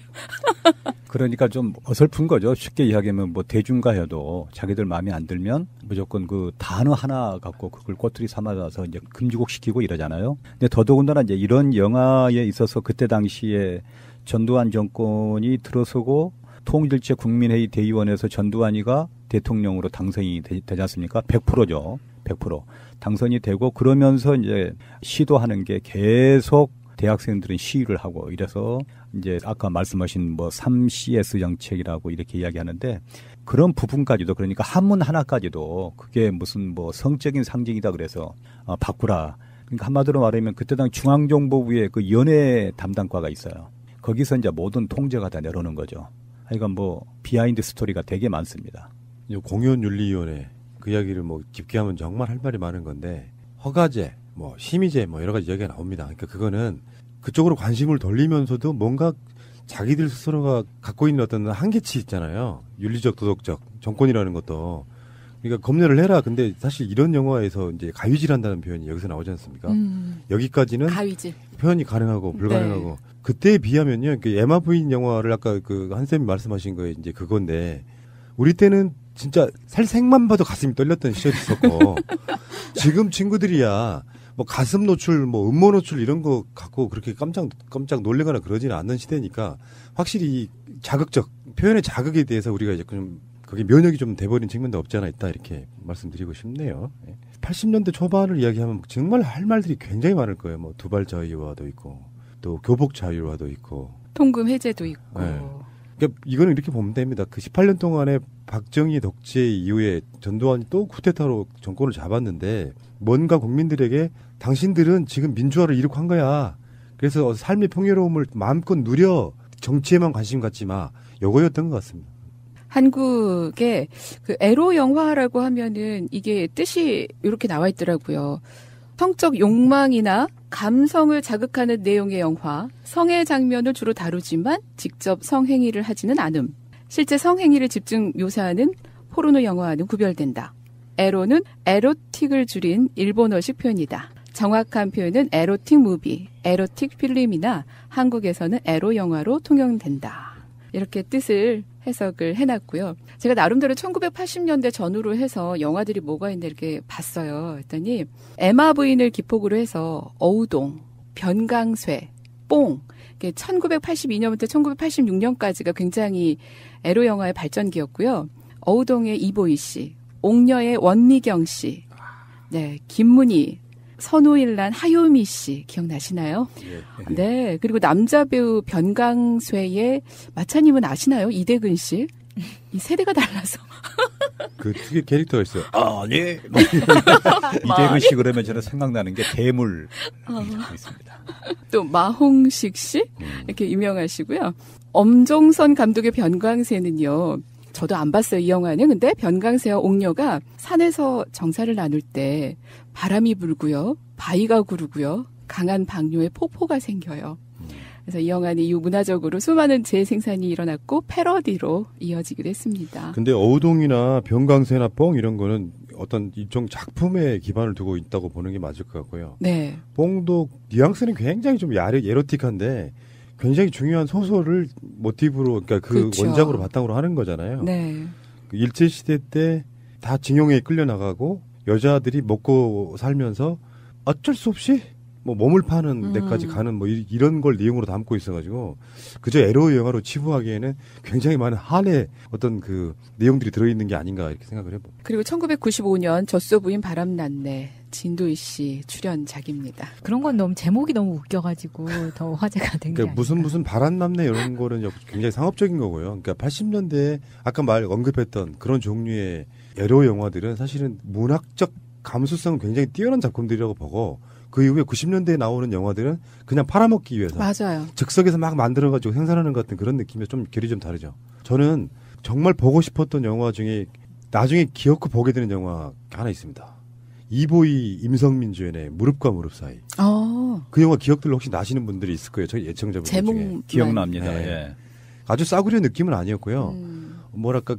그러니까 좀 어설픈 거죠. 쉽게 이야기하면 뭐 대중가요도 자기들 마음에 안 들면 무조건 그 단어 하나 갖고 그걸 꼬투리 삼아서 이제 금지곡 시키고 이러잖아요. 근데 더더군다나 이제 이런 영화에 있어서 그때 당시에 전두환 정권이 들어서고 통일제 국민회의 대의원에서 전두환이가 대통령으로 당선이 되지 않습니까? 100%죠. 100%. 당선이 되고 그러면서 이제 시도하는 게 계속 대학생들은 시위를 하고 이래서 이제 아까 말씀하신 뭐 3CS 정책이라고 이렇게 이야기하는데 그런 부분까지도 그러니까 한문 하나까지도 그게 무슨 뭐 성적인 상징이다 그래서 바꾸라. 그러니까 한마디로 말하면 그때 당 중앙정보부에 그 연예 담당과가 있어요. 거기서 이제 모든 통제가 다 내려오는 거죠. 하여간 뭐 비하인드 스토리가 되게 많습니다. 공연윤리위원회 그 이야기를 뭐 깊게 하면 정말 할 말이 많은 건데 허가제, 뭐 심의제 뭐 여러 가지 이야기가 나옵니다. 그러니까 그거는 그쪽으로 관심을 돌리면서도 뭔가 자기들 스스로가 갖고 있는 어떤 한계치 있잖아요. 윤리적, 도덕적, 정권이라는 것도. 그러니까 검열을 해라. 근데 사실 이런 영화에서 이제 가위질한다는 표현이 여기서 나오지 않습니까? 여기까지는 가위질. 표현이 가능하고 불가능하고. 네. 그때에 비하면요. 그 에마 부인 영화를 아까 그 한쌤이 말씀하신 거에 이제 그건데 우리 때는 진짜 살색만 봐도 가슴이 떨렸던 시절이 있었고 지금 친구들이야 뭐 가슴 노출, 뭐 음모 노출 이런 거 갖고 그렇게 깜짝 놀래거나 그러지는 않는 시대니까 확실히 자극적 표현의 자극에 대해서 우리가 이제 좀 그게 면역이 좀 돼버린 측면도 없지 않아 있다 이렇게 말씀드리고 싶네요. 80년대 초반을 이야기하면 정말 할 말들이 굉장히 많을 거예요. 뭐 두발 자유화도 있고 또 교복 자유화도 있고 통금 해제도 있고. 네. 그러니까 이거는 이렇게 보면 됩니다. 그 18년 동안에 박정희 독재 이후에 전두환이 또 쿠데타로 정권을 잡았는데 뭔가 국민들에게 당신들은 지금 민주화를 이룩한 거야. 그래서 삶의 평화로움을 마음껏 누려. 정치에만 관심 갖지 마. 요거였던 것 같습니다. 한국의 그 에로 영화라고 하면은 이게 뜻이 이렇게 나와 있더라고요. 성적 욕망이나 감성을 자극하는 내용의 영화, 성의 장면을 주로 다루지만 직접 성행위를 하지는 않음. 실제 성행위를 집중 묘사하는 포르노 영화와는 구별된다. 에로는 에로틱을 줄인 일본어식 표현이다. 정확한 표현은 에로틱 무비, 에로틱 필름이나 한국에서는 에로 영화로 통용된다. 이렇게 뜻을 해석을 해놨고요. 제가 나름대로 1980년대 전후로 해서 영화들이 뭐가 있는데 이렇게 봤어요. 그랬더니 에마 부인을 기폭으로 해서 어우동, 변강쇠, 뽕, 1982년부터 1986년까지가 굉장히 에로 영화의 발전기였고요. 어우동의 이보희 씨, 옥녀의 원미경 씨, 네, 김문희, 선우일란 하요미 씨 기억나시나요? 네, 그리고 남자 배우 변강쇠의 마차님은 아시나요? 이대근 씨. 이 세대가 달라서. 그 특유의 캐릭터가 있어요. 네. 이대근 씨 그러면 저는 생각나는 게 대물 있습니다. 또 마홍식 씨 이렇게 유명하시고요. 엄종선 감독의 변광세는요. 저도 안 봤어요, 이 영화는. 근데 변광세와 옥녀가 산에서 정사를 나눌 때 바람이 불고요. 바위가 구르고요. 강한 방류에 폭포가 생겨요. 그래서 이 영화는 이후 문화적으로 수많은 재생산이 일어났고 패러디로 이어지기도 했습니다. 근데 어우동이나 병강세나 뽕 이런 거는 어떤 일종 작품에 기반을 두고 있다고 보는 게 맞을 것 같고요. 네. 뽕도 뉘앙스는 굉장히 좀 에로틱한데 굉장히 중요한 소설을 모티브로 그러니까 그 그렇죠. 원작으로 바탕으로 하는 거잖아요. 네. 그 일제시대 때 다 징용에 끌려나가고 여자들이 먹고 살면서 어쩔 수 없이 뭐 몸을 파는 데까지 가는 뭐 이런 걸 내용으로 담고 있어가지고 그저 에로 영화로 치부하기에는 굉장히 많은 한의 어떤 그 내용들이 들어있는 게 아닌가 이렇게 생각을 해봅니다. 그리고 1995년 젖소 부인 바람났네 진도희 씨 출연작입니다. 그런 건 너무 제목이 너무 웃겨가지고 더 화제가 된 게 그러니까 무슨 바람남네 이런 거는 굉장히 상업적인 거고요. 그러니까 80년대에 아까 언급했던 그런 종류의 에로 영화들은 사실은 문학적 감수성은 굉장히 뛰어난 작품들이라고 보고 그 이후에 90년대에 나오는 영화들은 그냥 팔아먹기 위해서 맞아요. 즉석에서 막 만들어가지고 생산하는 것 같은 그런 느낌이 좀 결이 좀 다르죠. 저는 정말 보고 싶었던 영화 중에 나중에 기어코 보게 되는 영화 하나 있습니다. 이보희 임성민 주연의 무릎과 무릎 사이. 그 영화 기억들 혹시 나시는 분들이 있을 거예요. 저희 애청자분들 중에. 기억납니다. 네. 예. 아주 싸구려 느낌은 아니었고요. 뭐랄까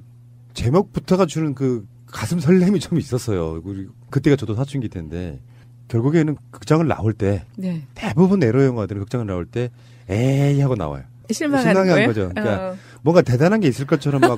제목부터가 주는 그 가슴 설렘이 좀 있었어요. 그때가 저도 사춘기 때인데 결국에는 극장을 나올 때 네. 대부분 에로 영화들은 극장을 나올 때 에이 하고 나와요. 실망한 거죠. 그러니까 뭔가 대단한 게 있을 것처럼 막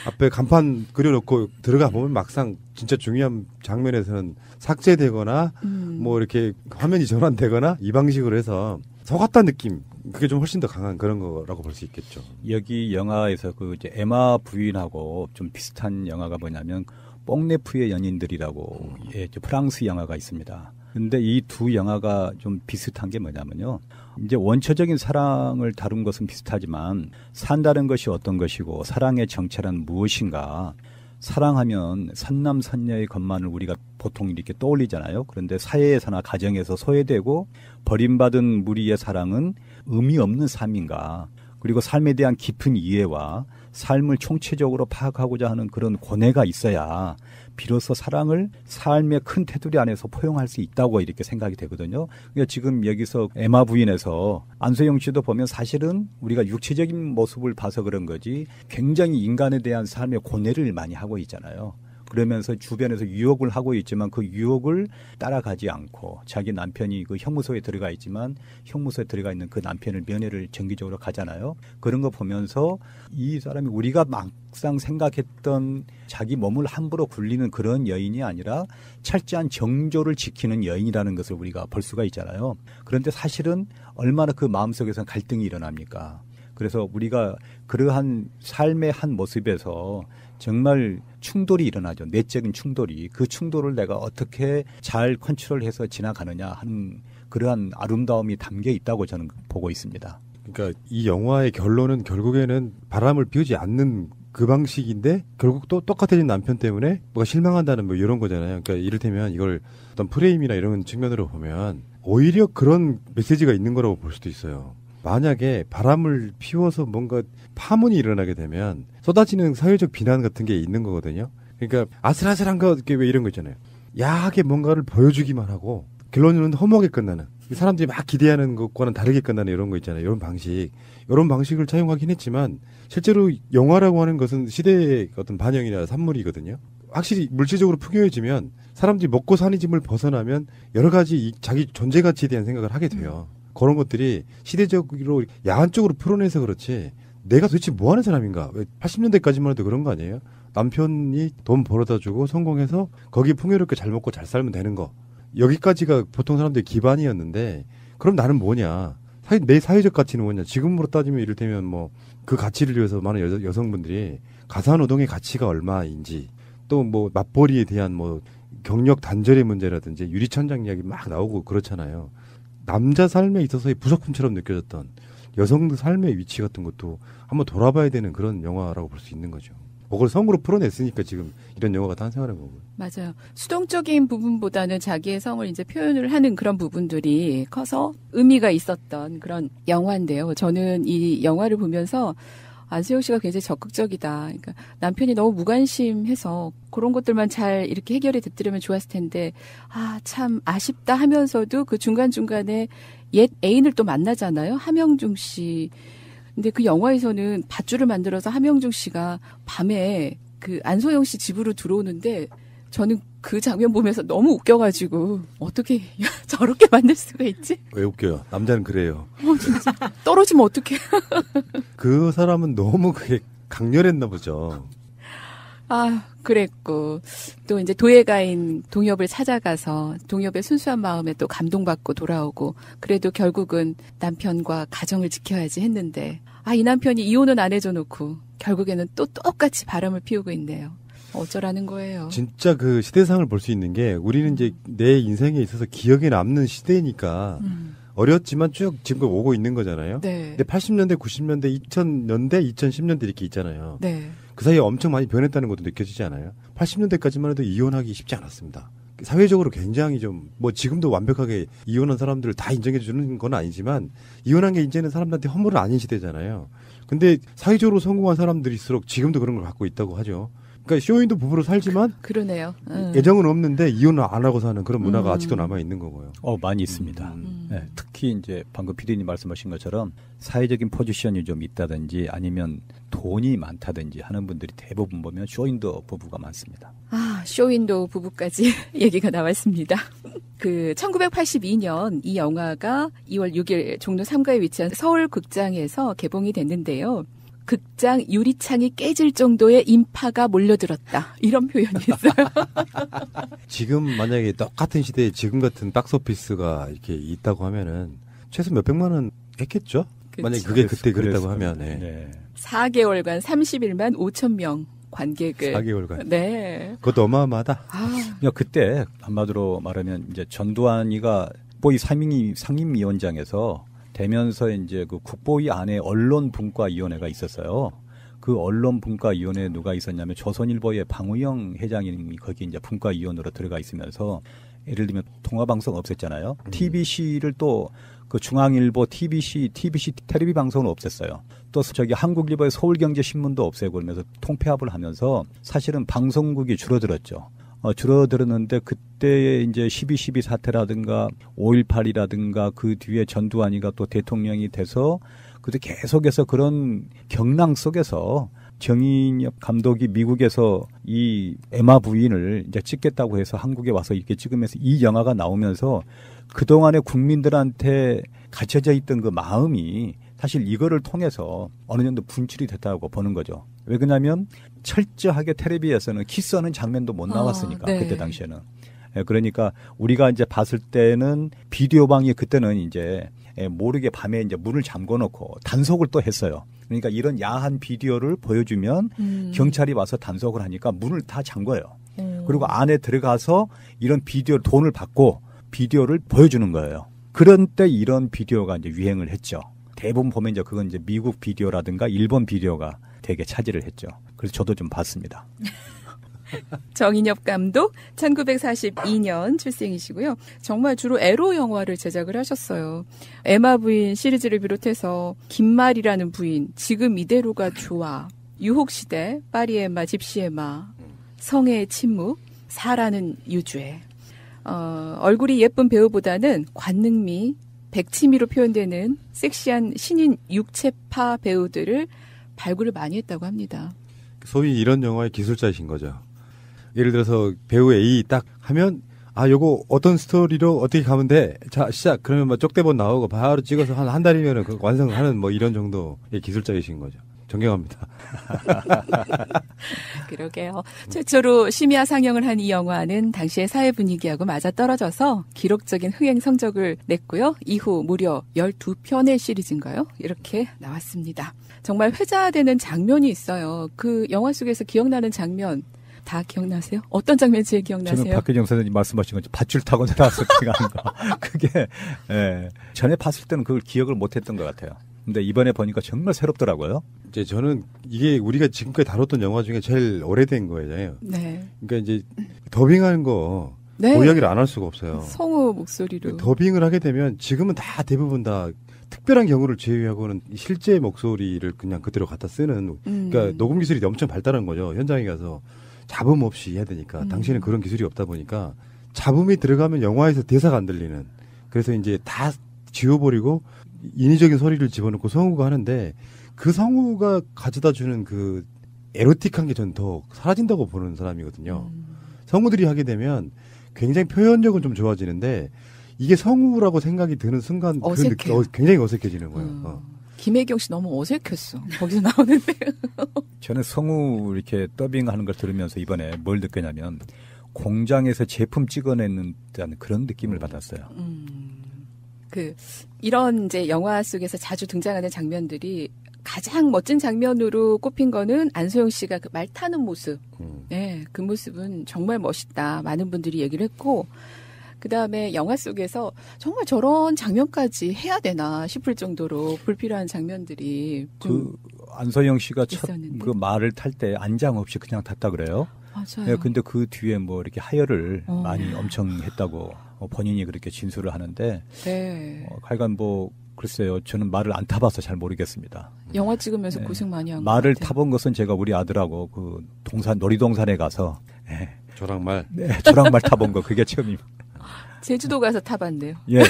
앞에 간판 그려놓고 들어가 보면 막상 진짜 중요한 장면에서는 삭제되거나 뭐 이렇게 화면이 전환되거나 이 방식으로 해서 속았다는 느낌 그게 좀 훨씬 더 강한 그런 거라고 볼 수 있겠죠. 여기 영화에서 그 이제 에마 부인하고 좀 비슷한 영화가 뭐냐면 뽕네프의 연인들이라고 프랑스 영화가 있습니다. 근데 이 두 영화가 좀 비슷한 게 뭐냐면요. 이제 원초적인 사랑을 다룬 것은 비슷하지만 산다는 것이 어떤 것이고 사랑의 정체란 무엇인가. 사랑하면 선남선녀의 것만을 우리가 보통 이렇게 떠올리잖아요. 그런데 사회에서나 가정에서 소외되고 버림받은 무리의 사랑은 의미 없는 삶인가. 그리고 삶에 대한 깊은 이해와 삶을 총체적으로 파악하고자 하는 그런 고뇌가 있어야 비로소 사랑을 삶의 큰 테두리 안에서 포용할 수 있다고 이렇게 생각이 되거든요. 그러니까 지금 여기서 에마 부인에서 안소영 씨도 보면 사실은 우리가 육체적인 모습을 봐서 그런 거지 굉장히 인간에 대한 삶의 고뇌를 많이 하고 있잖아요. 그러면서 주변에서 유혹을 하고 있지만 그 유혹을 따라가지 않고 자기 남편이 그 형무소에 들어가 있지만 형무소에 들어가 있는 그 남편을 면회를 정기적으로 가잖아요. 그런 거 보면서 이 사람이 우리가 막상 생각했던 자기 몸을 함부로 굴리는 그런 여인이 아니라 철저한 정조를 지키는 여인이라는 것을 우리가 볼 수가 있잖아요. 그런데 사실은 얼마나 그 마음속에서는 갈등이 일어납니까? 그래서 우리가 그러한 삶의 한 모습에서 정말 충돌이 일어나죠. 내적인 충돌이. 그 충돌을 내가 어떻게 잘 컨트롤해서 지나가느냐 하는 그러한 아름다움이 담겨 있다고 저는 보고 있습니다. 그러니까 이 영화의 결론은 결국에는 바람을 피우지 않는 그 방식인데 결국 또 똑같아진 남편 때문에 뭐가 실망한다는 뭐 이런 거잖아요. 그러니까 이를테면 이걸 어떤 프레임이나 이런 측면으로 보면 오히려 그런 메시지가 있는 거라고 볼 수도 있어요. 만약에 바람을 피워서 뭔가 파문이 일어나게 되면 쏟아지는 사회적 비난 같은 게 있는 거거든요. 그러니까 아슬아슬한 거 왜 이런 거 있잖아요. 야하게 뭔가를 보여주기만 하고 결론은 허무하게 끝나는 사람들이 막 기대하는 것과는 다르게 끝나는 이런 거 있잖아요. 이런 방식을 차용하긴 했지만 실제로 영화라고 하는 것은 시대의 어떤 반영이나 산물이거든요. 확실히 물질적으로 풍요해지면 사람들이 먹고 사는 짐을 벗어나면 여러 가지 자기 존재 가치에 대한 생각을 하게 돼요. 그런 것들이 시대적으로 야한 쪽으로 풀어내서 그렇지 내가 도대체 뭐 하는 사람인가? 왜 80년대까지만 해도 그런 거 아니에요? 남편이 돈 벌어다 주고 성공해서 거기 풍요롭게 잘 먹고 잘 살면 되는 거. 여기까지가 보통 사람들의 기반이었는데 그럼 나는 뭐냐? 내 사회적 가치는 뭐냐? 지금으로 따지면 이를테면 뭐 그 가치를 위해서 많은 여성분들이 가사노동의 가치가 얼마인지 또 뭐 맞벌이에 대한 뭐 경력 단절의 문제라든지 유리천장 이야기 막 나오고 그렇잖아요. 남자 삶에 있어서의 부속품처럼 느껴졌던 여성들 삶의 위치 같은 것도 한번 돌아봐야 되는 그런 영화라고 볼 수 있는 거죠. 그걸 성으로 풀어냈으니까 지금 이런 영화가 탄생하는 거고요. 맞아요. 수동적인 부분보다는 자기의 성을 이제 표현을 하는 그런 부분들이 커서 의미가 있었던 그런 영화인데요. 저는 이 영화를 보면서 안수영 씨가 굉장히 적극적이다. 그러니까 남편이 너무 무관심해서 그런 것들만 잘 이렇게 해결이 됐더라면 좋았을 텐데, 참 아쉽다 하면서도 그 중간중간에 옛 애인을 또 만나잖아요. 함영중 씨. 근데 그 영화에서는 밧줄을 만들어서 함영중 씨가 밤에 그 안소영 씨 집으로 들어오는데 저는 그 장면 보면서 너무 웃겨가지고 어떻게 저렇게 만들 수가 있지? 왜 웃겨요? 남자는 그래요. 진짜 떨어지면 어떡해. 그 사람은 너무 그게 강렬했나 보죠. 그랬고 또 이제 도예가인 동엽을 찾아가서 동엽의 순수한 마음에 또 감동받고 돌아오고 그래도 결국은 남편과 가정을 지켜야지 했는데 이 남편이 이혼은 안 해줘 놓고 결국에는 또 똑같이 바람을 피우고 있네요. 어쩌라는 거예요. 진짜 그 시대상을 볼 수 있는 게 우리는 이제 내 인생에 있어서 기억에 남는 시대니까 어렸지만 쭉 지금 오고 있는 거잖아요. 네. 근데 80년대, 90년대, 2000년대, 2010년대 이렇게 있잖아요. 네. 그 사이에 엄청 많이 변했다는 것도 느껴지지 않아요? 80년대까지만 해도 이혼하기 쉽지 않았습니다. 사회적으로 굉장히 좀 뭐 지금도 완벽하게 이혼한 사람들을 다 인정해 주는 건 아니지만 이혼한 게 이제는 사람들한테 허물은 아닌 시대잖아요. 근데 사회적으로 성공한 사람들일수록 지금도 그런 걸 갖고 있다고 하죠. 그러니까 쇼윈도 부부로 살지만 그러네요. 애정은 없는데 이혼을 안 하고 사는 그런 문화가 아직도 남아 있는 거고요. 많이 있습니다. 네, 특히 이제 방금 PD님 말씀하신 것처럼 사회적인 포지션이 좀 있다든지 아니면 돈이 많다든지 하는 분들이 대부분 보면 쇼윈도 부부가 많습니다. 쇼윈도 부부까지 얘기가 나왔습니다. 그 1982년 이 영화가 2월 6일 종로 3가에 위치한 서울극장에서 개봉이 됐는데요. 극장 유리창이 깨질 정도의 인파가 몰려들었다. 이런 표현이 있어요. 지금 만약에 똑같은 시대에 지금 같은 박스오피스가 이렇게 있다고 하면은 최소 몇백만 원 했겠죠? 그치. 만약에 그게 그때 그랬다고 하면. 네. 4개월간 31만 5천 명 관객을. 4개월간. 네. 그것도 어마어마하다. 그때 한마디로 말하면 이제 전두환이가 국보위 상임위원장에서 되면서 이제 그 국보위 안에 언론분과위원회가 있었어요. 그 언론분과위원회에 누가 있었냐면 조선일보의 방우영 회장님이 거기 이제 분과위원으로 들어가 있으면서 예를 들면 통화방송 없앴잖아요. TBC를 또 그 중앙일보, TBC 텔레비 방송을 없앴어요. 또 저기 한국일보의 서울경제신문도 없애고 그러면서 통폐합을 하면서 사실은 방송국이 줄어들었죠. 줄어들었는데 그때 이제 12.12 사태라든가 5.18이라든가 그 뒤에 전두환이가 또 대통령이 돼서 그때 계속해서 그런 경랑 속에서 정인엽 감독이 미국에서 이 에마 부인을 이제 찍겠다고 해서 한국에 와서 이렇게 찍으면서 이 영화가 나오면서 그동안에 국민들한테 갇혀져 있던 그 마음이 사실 이거를 통해서 어느 정도 분출이 됐다고 보는 거죠. 왜 그러냐면 철저하게 텔레비에서는 키스하는 장면도 못 나왔으니까 네. 그때 당시에는. 그러니까 우리가 이제 봤을 때는 비디오 방이 그때는 이제 모르게 밤에 이제 문을 잠궈 놓고 단속을 또 했어요. 그러니까 이런 야한 비디오를 보여주면 경찰이 와서 단속을 하니까 문을 다 잠궈요. 그리고 안에 들어가서 이런 비디오 돈을 받고 비디오를 보여주는 거예요. 그런 때 이런 비디오가 이제 유행을 했죠. 대부분 보면 이제 그건 이제 미국 비디오라든가 일본 비디오가 되게 차지를 했죠. 그래서 저도 좀 봤습니다. 정인엽 감독 1942년 출생이시고요. 정말 주로 에로 영화를 제작을 하셨어요. 에마 부인 시리즈를 비롯해서 김말이라는 부인, 지금 이대로가 좋아, 유혹시대, 파리 에마, 집시 에마, 성애의 침묵, 사라는 유죄. 얼굴이 예쁜 배우보다는 관능미, 백치미로 표현되는 섹시한 신인 육체파 배우들을 발굴을 많이 했다고 합니다. 소위 이런 영화의 기술자이신 거죠. 예를 들어서 배우 A 딱 하면 요거 어떤 스토리로 어떻게 가면 돼? 자, 시작. 그러면 막 쪽대본 나오고 바로 찍어서 한 달이면은 완성하는 뭐 이런 정도의 기술자이신 거죠. 존경합니다. 그러게요. 최초로 심야 상영을 한 이 영화는 당시의 사회 분위기하고 맞아떨어져서 기록적인 흥행 성적을 냈고요. 이후 무려 12편의 시리즈인가요? 이렇게 나왔습니다. 정말 회자되는 장면이 있어요. 그 영화 속에서 기억나는 장면 다 기억나세요? 어떤 장면 제일 기억나세요? 저는 박근영 선생님 말씀하신 거 밧줄 타고 내려왔을 때가 아닌가. 그게 전에 봤을 때는 그걸 기억을 못했던 것 같아요. 근데 이번에 보니까 정말 새롭더라고요. 이제 저는 이게 우리가 지금까지 다뤘던 영화 중에 제일 오래된 거예요. 네. 그러니까 이제 더빙하는 거 네. 그 이야기를 안 할 수가 없어요. 성우 목소리로. 더빙을 하게 되면 지금은 다 대부분 다 특별한 경우를 제외하고는 실제 목소리를 그냥 그대로 갖다 쓰는 그러니까 녹음 기술이 엄청 발달한 거죠. 현장에 가서 잡음 없이 해야 되니까 당시에는 그런 기술이 없다 보니까 잡음이 들어가면 영화에서 대사가 안 들리는 그래서 이제 다 지워버리고 인위적인 소리를 집어넣고 성우가 하는데 그 성우가 가져다 주는 그 에로틱한 게 전 더 사라진다고 보는 사람이거든요. 성우들이 하게 되면 굉장히 표현력은 좀 좋아지는데 이게 성우라고 생각이 드는 순간 그 느낌, 굉장히 어색해지는 거예요. 김혜경 씨 너무 어색했어. 거기서 나오는데. 저는 성우 이렇게 더빙하는 걸 들으면서 이번에 뭘 느꼈냐면 공장에서 제품 찍어내는 듯한 그런 느낌을 받았어요. 이런 이제 영화 속에서 자주 등장하는 장면들이 가장 멋진 장면으로 꼽힌 거는 안소영 씨가 그 말 타는 모습. 네, 그 모습은 정말 멋있다. 많은 분들이 얘기를 했고, 그 다음에 영화 속에서 정말 저런 장면까지 해야 되나 싶을 정도로 불필요한 장면들이 안소영 씨가 첫 그 말을 탈 때 안장 없이 그냥 탔다 그래요. 맞아요. 네, 근데 그 뒤에 뭐 이렇게 하혈을 많이 엄청 했다고 본인이 그렇게 진술을 하는데, 네. 하여간 뭐 글쎄요, 저는 말을 안 타봐서 잘 모르겠습니다. 영화 찍으면서 고생 많이 한 것 말을 같아요. 타본 것은 제가 우리 아들하고 그 놀이동산에 가서 조랑말, 조랑말 타본 거 그게 처음입니다. 제주도 가서 타봤네요. 예.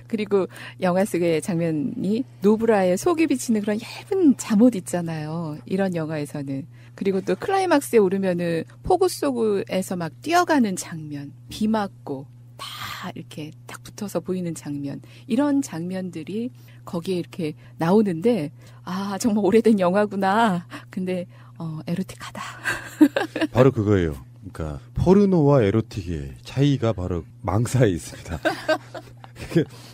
그리고 영화 속의 장면이 노브라의 속이 비치는 그런 얇은 잠옷 있잖아요. 이런 영화에서는. 그리고 또 클라이막스에 오르면은 폭우 속에서 막 뛰어가는 장면, 비 맞고 다 이렇게 딱 붙어서 보이는 장면, 이런 장면들이 거기에 이렇게 나오는데 정말 오래된 영화구나. 근데 에로틱하다. 바로 그거예요. 그러니까 포르노와 에로틱의 차이가 바로 망사에 있습니다.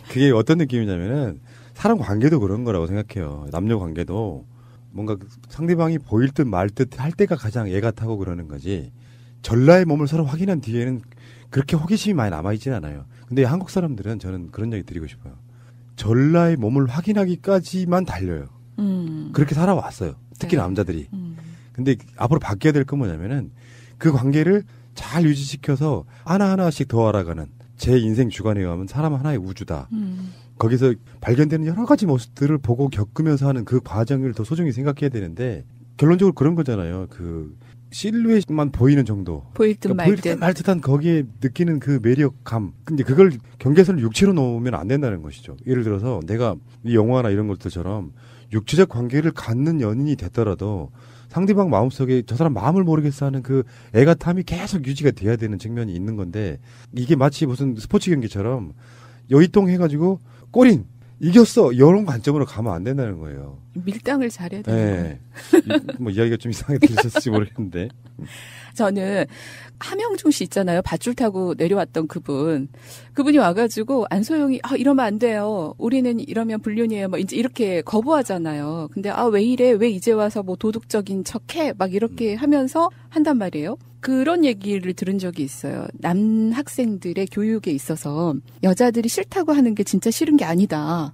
그게 어떤 느낌이냐면은 사람 관계도 그런 거라고 생각해요. 남녀 관계도 뭔가 상대방이 보일 듯 말 듯 할 때가 가장 애가 타고 그러는 거지. 전라의 몸을 서로 확인한 뒤에는 그렇게 호기심이 많이 남아있진 않아요. 근데 한국 사람들은 저는 그런 얘기 드리고 싶어요. 전라의 몸을 확인하기까지만 달려요. 그렇게 살아왔어요. 특히 남자들이. 근데 앞으로 바뀌어야 될 건 뭐냐면은 그 관계를 잘 유지시켜서 하나하나씩 더 알아가는 제 인생 주관에 의하면 사람 하나의 우주다. 거기서 발견되는 여러 가지 모습들을 보고 겪으면서 하는 그 과정을 더 소중히 생각해야 되는데 결론적으로 그런 거잖아요. 그 실루엣만 보이는 정도. 보일 듯 말 듯. 말 듯한 거기에 느끼는 그 매력감. 근데 그걸 경계선을 육체로 놓으면 안 된다는 것이죠. 예를 들어서 내가 이 영화나 이런 것들처럼 육체적 관계를 갖는 연인이 됐더라도 상대방 마음속에 저 사람 마음을 모르겠어 하는 그 애가탐이 계속 유지가 돼야 되는 측면이 있는 건데 이게 마치 무슨 스포츠 경기처럼 여의동 해가지고 골인 이겼어 이런 관점으로 가면 안 된다는 거예요. 밀당을 잘해야 되는 거예요. 뭐 이야기가 좀 이상하게 들으셨을지 모르겠는데 저는 함영중 씨 있잖아요. 밧줄 타고 내려왔던 그분이 와가지고 안소영이 이러면 안 돼요. 우리는 이러면 불륜이에요. 뭐 이제 이렇게 거부하잖아요. 근데 왜 이래? 왜 이제 와서 뭐 도덕적인 척해? 막 이렇게 하면서 한단 말이에요. 그런 얘기를 들은 적이 있어요. 남학생들의 교육에 있어서 여자들이 싫다고 하는 게 진짜 싫은 게 아니다.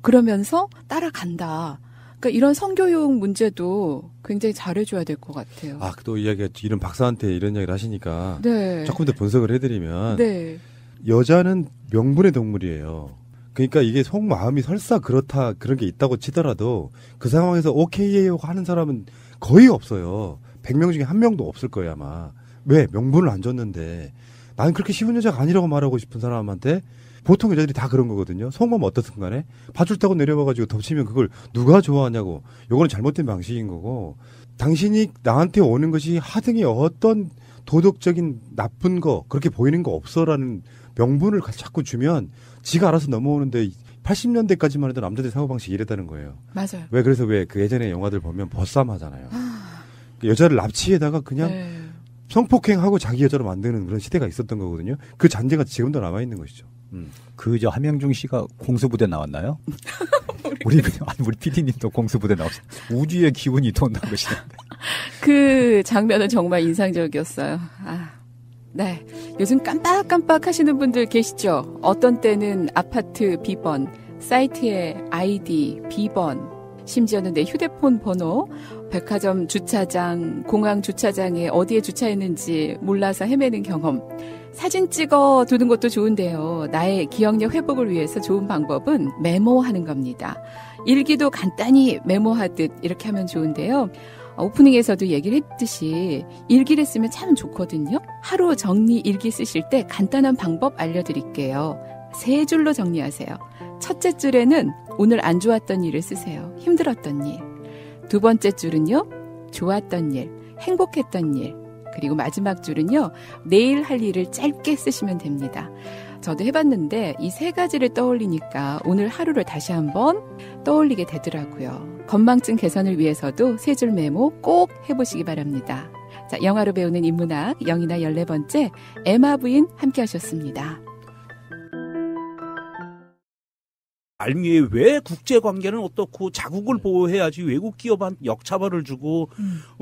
그러면서 따라간다. 그러니까 이런 성교육 문제도 굉장히 잘해줘야 될 것 같아요. 또 이야기가 이런 박사한테 이런 이야기를 하시니까 네. 조금 더 분석을 해드리면 네. 여자는 명분의 동물이에요. 그러니까 이게 속마음이 설사 그렇다 그런 게 있다고 치더라도 그 상황에서 오케이예요 하는 사람은 거의 없어요. 100명 중에 1명도 없을 거예요 아마. 왜? 명분을 안 줬는데 나는 그렇게 쉬운 여자가 아니라고 말하고 싶은 사람한테 보통 여자들이 다 그런 거거든요. 속마음 어떻든 간에 밧줄 타고 내려와가지고 덮치면 그걸 누가 좋아하냐고. 요거는 잘못된 방식인 거고 당신이 나한테 오는 것이 하등의 어떤 도덕적인 나쁜 거 그렇게 보이는 거 없어라는 명분을 자꾸 주면 지가 알아서 넘어오는데 80년대까지만 해도 남자들 사고방식이 이랬다는 거예요. 맞아요. 왜 그래서 왜 그 예전에 영화들 보면 벗삼 하잖아요. 여자를 납치에다가 그냥 네. 성폭행하고 자기 여자로 만드는 그런 시대가 있었던 거거든요. 그 잔재가 지금도 남아있는 것이죠. 저 함영중 씨가 공수부대 나왔나요? 우리 PD님도 공수부대 나왔어요. 우주의 기운이 돈다는 것이는데. 그 장면은 정말 인상적이었어요. 네. 요즘 깜빡깜빡 하시는 분들 계시죠? 어떤 때는 아파트 비번, 사이트의 아이디, 비번, 심지어는 내 휴대폰 번호, 백화점 주차장, 공항 주차장에 어디에 주차했는지 몰라서 헤매는 경험. 사진 찍어 두는 것도 좋은데요. 나의 기억력 회복을 위해서 좋은 방법은 메모하는 겁니다. 일기도 간단히 메모하듯 이렇게 하면 좋은데요. 오프닝에서도 얘기를 했듯이 일기를 쓰면 참 좋거든요. 하루 정리 일기 쓰실 때 간단한 방법 알려드릴게요. 3줄로 정리하세요. 첫째 줄에는 오늘 안 좋았던 일을 쓰세요. 힘들었던 일. 두 번째 줄은요, 좋았던 일, 행복했던 일. 그리고 마지막 줄은요, 내일 할 일을 짧게 쓰시면 됩니다. 저도 해봤는데 이 3가지를 떠올리니까 오늘 하루를 다시 한번 떠올리게 되더라고요. 건망증 개선을 위해서도 3줄 메모 꼭 해보시기 바랍니다. 자, 영화로 배우는 인문학 영이나 14번째 에마 부인 함께 하셨습니다. 알미에 왜 국제관계는 어떻고 자국을 보호해야지 외국 기업한 역차별을 주고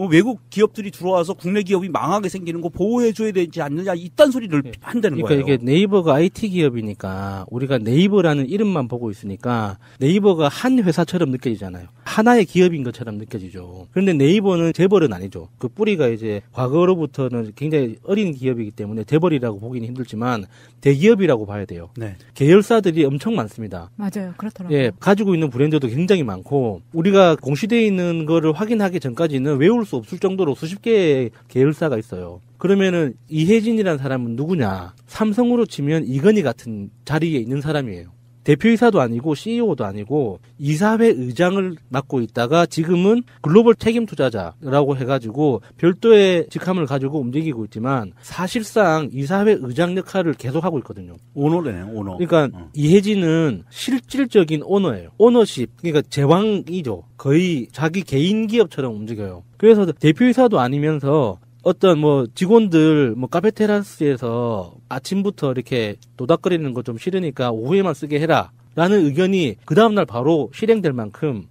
외국 기업들이 들어와서 국내 기업이 망하게 생기는 거 보호해줘야 되지 않느냐 이딴 소리를 한다는 그러니까 거예요. 이게 네이버가 IT 기업이니까 우리가 네이버라는 이름만 보고 있으니까 네이버가 한 회사처럼 느껴지잖아요. 하나의 기업인 것처럼 느껴지죠. 그런데 네이버는 재벌은 아니죠. 그 뿌리가 이제 과거로부터는 굉장히 어린 기업이기 때문에 재벌이라고 보기는 힘들지만 대기업이라고 봐야 돼요. 네. 계열사들이 엄청 많습니다. 맞아요. 그렇더라고요. 예, 가지고 있는 브랜드도 굉장히 많고 우리가 공시되어 있는 거를 확인하기 전까지는 외울 수 없을 정도로 수십 개의 계열사가 있어요. 그러면은 이혜진이라는 사람은 누구냐? 삼성으로 치면 이건희 같은 자리에 있는 사람이에요. 대표이사도 아니고 CEO도 아니고 이사회 의장을 맡고 있다가 지금은 글로벌 책임 투자자라고 해가지고 별도의 직함을 가지고 움직이고 있지만 사실상 이사회 의장 역할을 계속하고 있거든요. 오너네요, 오너. 그러니까 이혜진은 실질적인 오너예요. 오너십, 그러니까 제왕이죠. 거의 자기 개인 기업처럼 움직여요. 그래서 대표이사도 아니면서 어떤 뭐 직원들 뭐 카페 테라스에서 아침부터 이렇게 도닥거리는 거 좀 싫으니까 오후에만 쓰게 해라 라는 의견이 그 다음날 바로 실행될 만큼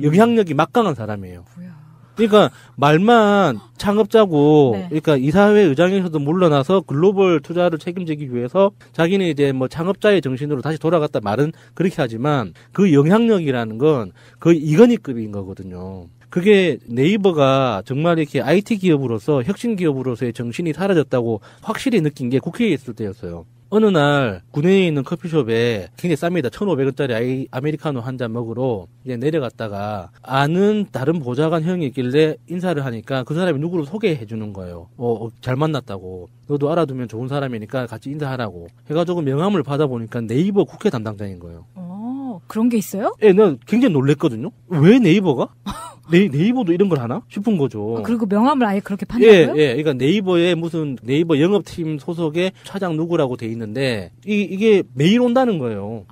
영향력이 막강한 사람이에요. 그러니까 말만 창업자고 네. 그러니까 이사회 의장에서도 물러나서 글로벌 투자를 책임지기 위해서 자기는 이제 뭐 창업자의 정신으로 다시 돌아갔다 말은 그렇게 하지만 그 영향력이라는 건 거의 이건희급인 거거든요. 그게 네이버가 정말 이렇게 IT 기업으로서 혁신 기업으로서의 정신이 사라졌다고 확실히 느낀 게 국회에 있을 때였어요. 어느 날 구내에 있는 커피숍에 굉장히 쌉니다. 1,500원짜리 아메리카노 한 잔 먹으러 이제 내려갔다가 아는 다른 보좌관 형이 있길래 인사를 하니까 그 사람이 누구를 소개해 주는 거예요. 잘 만났다고. 너도 알아두면 좋은 사람이니까 같이 인사하라고. 해가지고 명함을 받아보니까 네이버 국회 담당자인 거예요. 그런 게 있어요? 예, 나 굉장히 놀랬거든요. 왜 네이버가? 네이버도 이런 걸 하나? 싶은 거죠. 그리고 명함을 아예 그렇게 판다고요? 예. 그러니까 네이버에 무슨 네이버 영업팀 소속의 차장 누구라고 돼 있는데 이게 매일 온다는 거예요.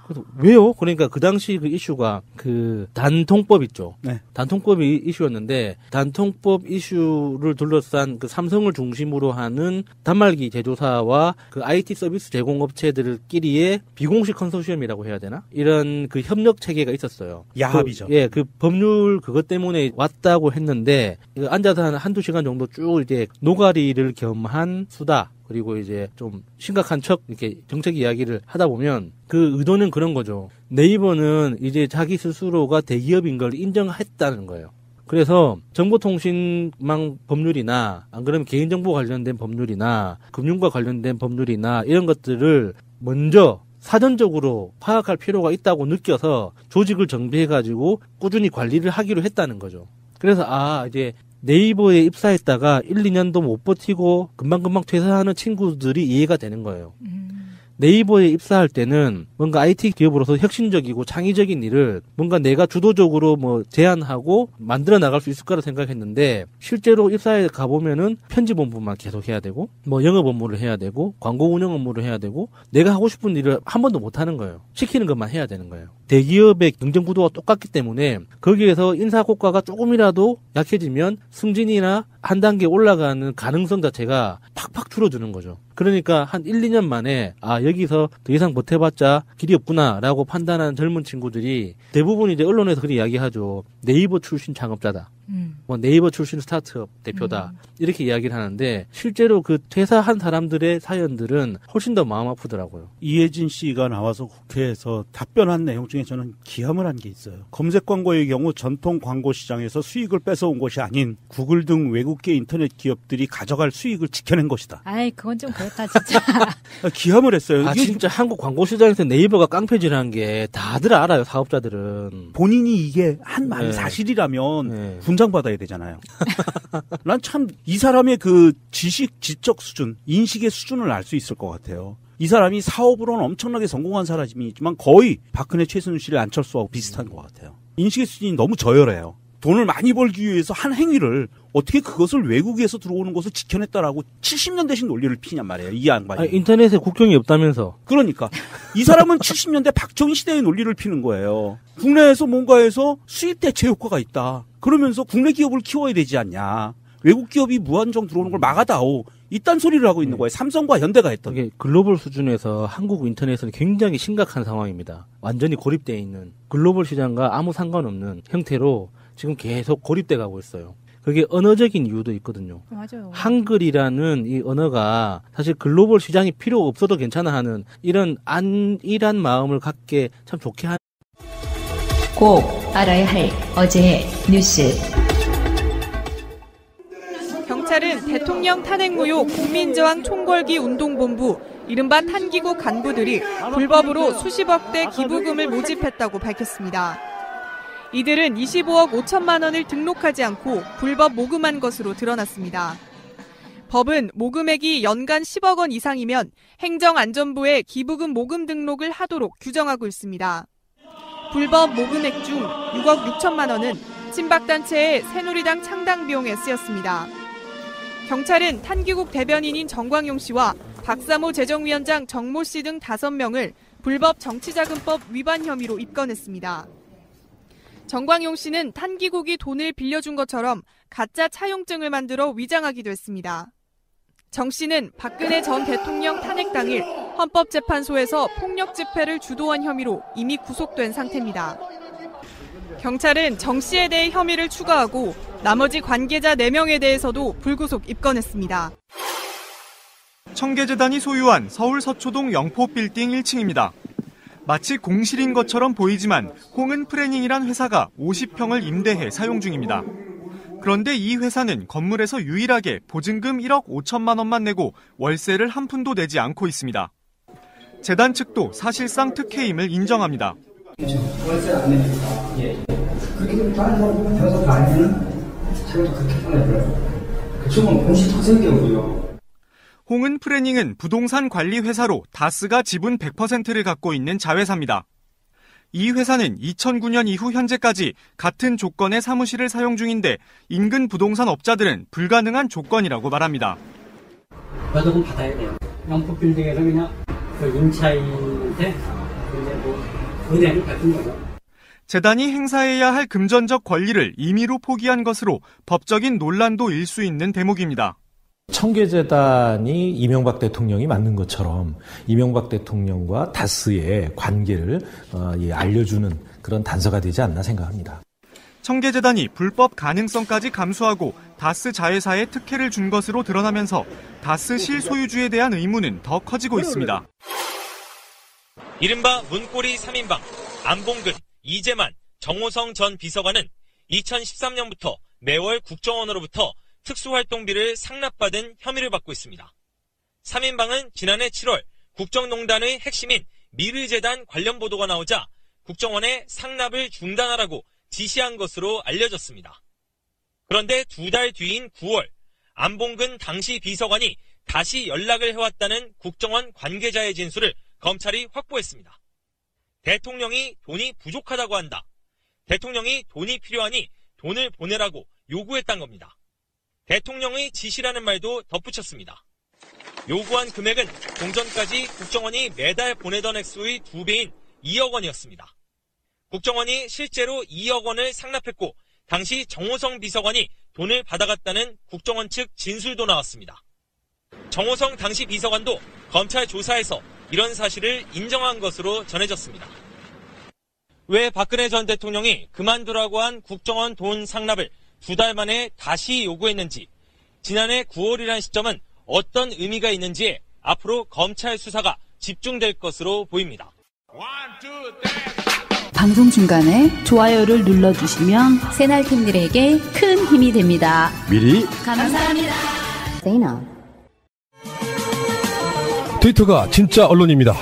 그래서 왜요? 그러니까 그 당시 그 이슈가 그 단통법 있죠. 네. 단통법이 이슈였는데 단통법 이슈를 둘러싼 그 삼성을 중심으로 하는 단말기 제조사와 그 IT 서비스 제공업체들끼리의 비공식 컨소시엄이라고 해야 되나? 이런 그 협력 체계가 있었어요. 야합이죠. 그 법률 그것 때문에 왔다고 했는데 앉아서 한 한두 시간 정도 쭉 이제 노가리를 겸한 수다. 그리고 이제 좀 심각한 척 이렇게 정책 이야기를 하다 보면 그 의도는 그런 거죠. 네이버는 이제 자기 스스로가 대기업인 걸 인정했다는 거예요. 그래서 정보통신망 법률이나 안 그러면 개인정보 관련된 법률이나 금융과 관련된 법률이나 이런 것들을 먼저 사전적으로 파악할 필요가 있다고 느껴서 조직을 정비해가지고 꾸준히 관리를 하기로 했다는 거죠. 그래서 이제 네이버에 입사했다가 1, 2년도 못 버티고 금방금방 퇴사하는 친구들이 이해가 되는 거예요. 네이버에 입사할 때는 뭔가 IT 기업으로서 혁신적이고 창의적인 일을 뭔가 내가 주도적으로 뭐 제안하고 만들어 나갈 수 있을 거라 생각했는데 실제로 입사에 가보면은 편집 업무만 계속 해야 되고 뭐 영업 업무를 해야 되고 광고 운영 업무를 해야 되고 내가 하고 싶은 일을 한 번도 못 하는 거예요. 시키는 것만 해야 되는 거예요. 대기업의 경쟁 구도가 똑같기 때문에 거기에서 인사 고과가 조금이라도 약해지면 승진이나 한 단계 올라가는 가능성 자체가 팍팍 줄어드는 거죠. 그러니까 한 1, 2년 만에 아 여기서 더 이상 버텨봤자 길이 없구나라고 판단한 젊은 친구들이 대부분 이제 언론에서 그렇게 이야기하죠. 네이버 출신 창업자다. 뭐 네이버 출신 스타트업 대표다. 이렇게 이야기를 하는데 실제로 그 퇴사한 사람들의 사연들은 훨씬 더 마음 아프더라고요. 이혜진 씨가 나와서 국회에서 답변한 내용 중에 저는 기함을 한 게 있어요. 검색 광고의 경우 전통 광고 시장에서 수익을 뺏어온 것이 아닌 구글 등 외국계 인터넷 기업들이 가져갈 수익을 지켜낸 것이다. 아이 그건 좀 그렇다 진짜. 기함을 했어요. 아 진짜 한국 광고 시장에서 네이버가 깡패질한 게 다들 알아요. 사업자들은. 본인이 이게 한 말이 사실이라면 분장받아야 되잖아요. 난 참 이 사람의 그 지식, 지적 수준, 인식의 수준을 알 수 있을 것 같아요. 이 사람이 사업으로는 엄청나게 성공한 사람이지만 거의 박근혜, 최순실, 안철수하고 비슷한 것 같아요. 인식의 수준이 너무 저열해요. 돈을 많이 벌기 위해서 한 행위를 어떻게 그것을 외국에서 들어오는 것을 지켜냈다라고 70년대식 논리를 피냔 말이에요. 이 양반이. 아니, 인터넷에 국경이 없다면서. 그러니까. 이 사람은 70년대 박정희 시대의 논리를 피는 거예요. 국내에서 뭔가에서 수입 대체 효과가 있다. 그러면서 국내 기업을 키워야 되지 않냐. 외국 기업이 무한정 들어오는 걸 막아다오. 이딴 소리를 하고 있는 거예요. 삼성과 현대가 했던. 이게 글로벌 수준에서 한국 인터넷은 굉장히 심각한 상황입니다. 완전히 고립되어 있는 글로벌 시장과 아무 상관없는 형태로 지금 계속 고립돼 가고 있어요. 그게 언어적인 이유도 있거든요. 맞아요. 한글이라는 이 언어가 사실 글로벌 시장이 필요 없어도 괜찮아 하는 이런 안일한 마음을 갖게 참 좋게 하는. 꼭 알아야 할 어제의 뉴스. 경찰은 대통령 탄핵무효 국민저항 총궐기 운동본부 이른바 탄기구 간부들이 불법으로 수십억 대 기부금을 모집했다고 밝혔습니다. 이들은 25억 5천만 원을 등록하지 않고 불법 모금한 것으로 드러났습니다. 법은 모금액이 연간 10억 원 이상이면 행정안전부에 기부금 모금 등록을 하도록 규정하고 있습니다. 불법 모금액 중 6억 6천만 원은 친박단체의 새누리당 창당 비용에 쓰였습니다. 경찰은 탄기국 대변인인 정광용 씨와 박사모 재정위원장 정모 씨 등 5명을 불법 정치자금법 위반 혐의로 입건했습니다. 정광용 씨는 탄기국이 돈을 빌려준 것처럼 가짜 차용증을 만들어 위장하기도 했습니다. 정 씨는 박근혜 전 대통령 탄핵 당일 헌법재판소에서 폭력 집회를 주도한 혐의로 이미 구속된 상태입니다. 경찰은 정 씨에 대해 혐의를 추가하고 나머지 관계자 4명에 대해서도 불구속 입건했습니다. 청계재단이 소유한 서울 서초동 영포 빌딩 1층입니다. 마치 공실인 것처럼 보이지만 홍은 프래닝이란 회사가 50평을 임대해 사용 중입니다. 그런데 이 회사는 건물에서 유일하게 보증금 1억 5천만 원만 내고 월세를 한 푼도 내지 않고 있습니다. 재단 측도 사실상 특혜임을 인정합니다. 월세 안 내니까. 예. 그렇게 다른 사람 변호사 알면은 자기도 그렇게 판단해요. 그쪽은 공시 특색이고요. 홍은 프래닝은 부동산 관리 회사로 다스가 지분 100%를 갖고 있는 자회사입니다. 이 회사는 2009년 이후 현재까지 같은 조건의 사무실을 사용 중인데 인근 부동산 업자들은 불가능한 조건이라고 말합니다. 연금 받아야 돼요. 영포 빌딩에서 그냥 그 임차인한테 이제 뭐 은행을 갚은 거죠. 재단이 행사해야 할 금전적 권리를 임의로 포기한 것으로 법적인 논란도 일 수 있는 대목입니다. 청계재단이 이명박 대통령이 만든 것처럼 이명박 대통령과 다스의 관계를 알려주는 그런 단서가 되지 않나 생각합니다. 청계재단이 불법 가능성까지 감수하고 다스 자회사에 특혜를 준 것으로 드러나면서 다스 실소유주에 대한 의문은 더 커지고 있습니다. 이른바 문고리 3인방 안봉근, 이재만, 정호성 전 비서관은 2013년부터 매월 국정원으로부터 특수활동비를 상납받은 혐의를 받고 있습니다. 3인방은 지난해 7월 국정농단의 핵심인 미르재단 관련 보도가 나오자 국정원에 상납을 중단하라고 지시한 것으로 알려졌습니다. 그런데 2달 뒤인 9월 안봉근 당시 비서관이 다시 연락을 해왔다는 국정원 관계자의 진술을 검찰이 확보했습니다. 대통령이 돈이 부족하다고 한다. 대통령이 돈이 필요하니 돈을 보내라고 요구했단 겁니다. 대통령의 지시라는 말도 덧붙였습니다. 요구한 금액은 공전까지 국정원이 매달 보내던 액수의 2배인 2억 원이었습니다. 국정원이 실제로 2억 원을 상납했고 당시 정호성 비서관이 돈을 받아갔다는 국정원 측 진술도 나왔습니다. 정호성 당시 비서관도 검찰 조사에서 이런 사실을 인정한 것으로 전해졌습니다. 왜 박근혜 전 대통령이 그만두라고 한 국정원 돈 상납을 2달 만에 다시 요구했는지, 지난해 9월이라는 시점은 어떤 의미가 있는지에 앞으로 검찰 수사가 집중될 것으로 보입니다. 방송 중간에 좋아요를 눌러주시면 새날팀들에게 큰 힘이 됩니다. 미리 감사합니다. 트위터가 진짜 언론입니다.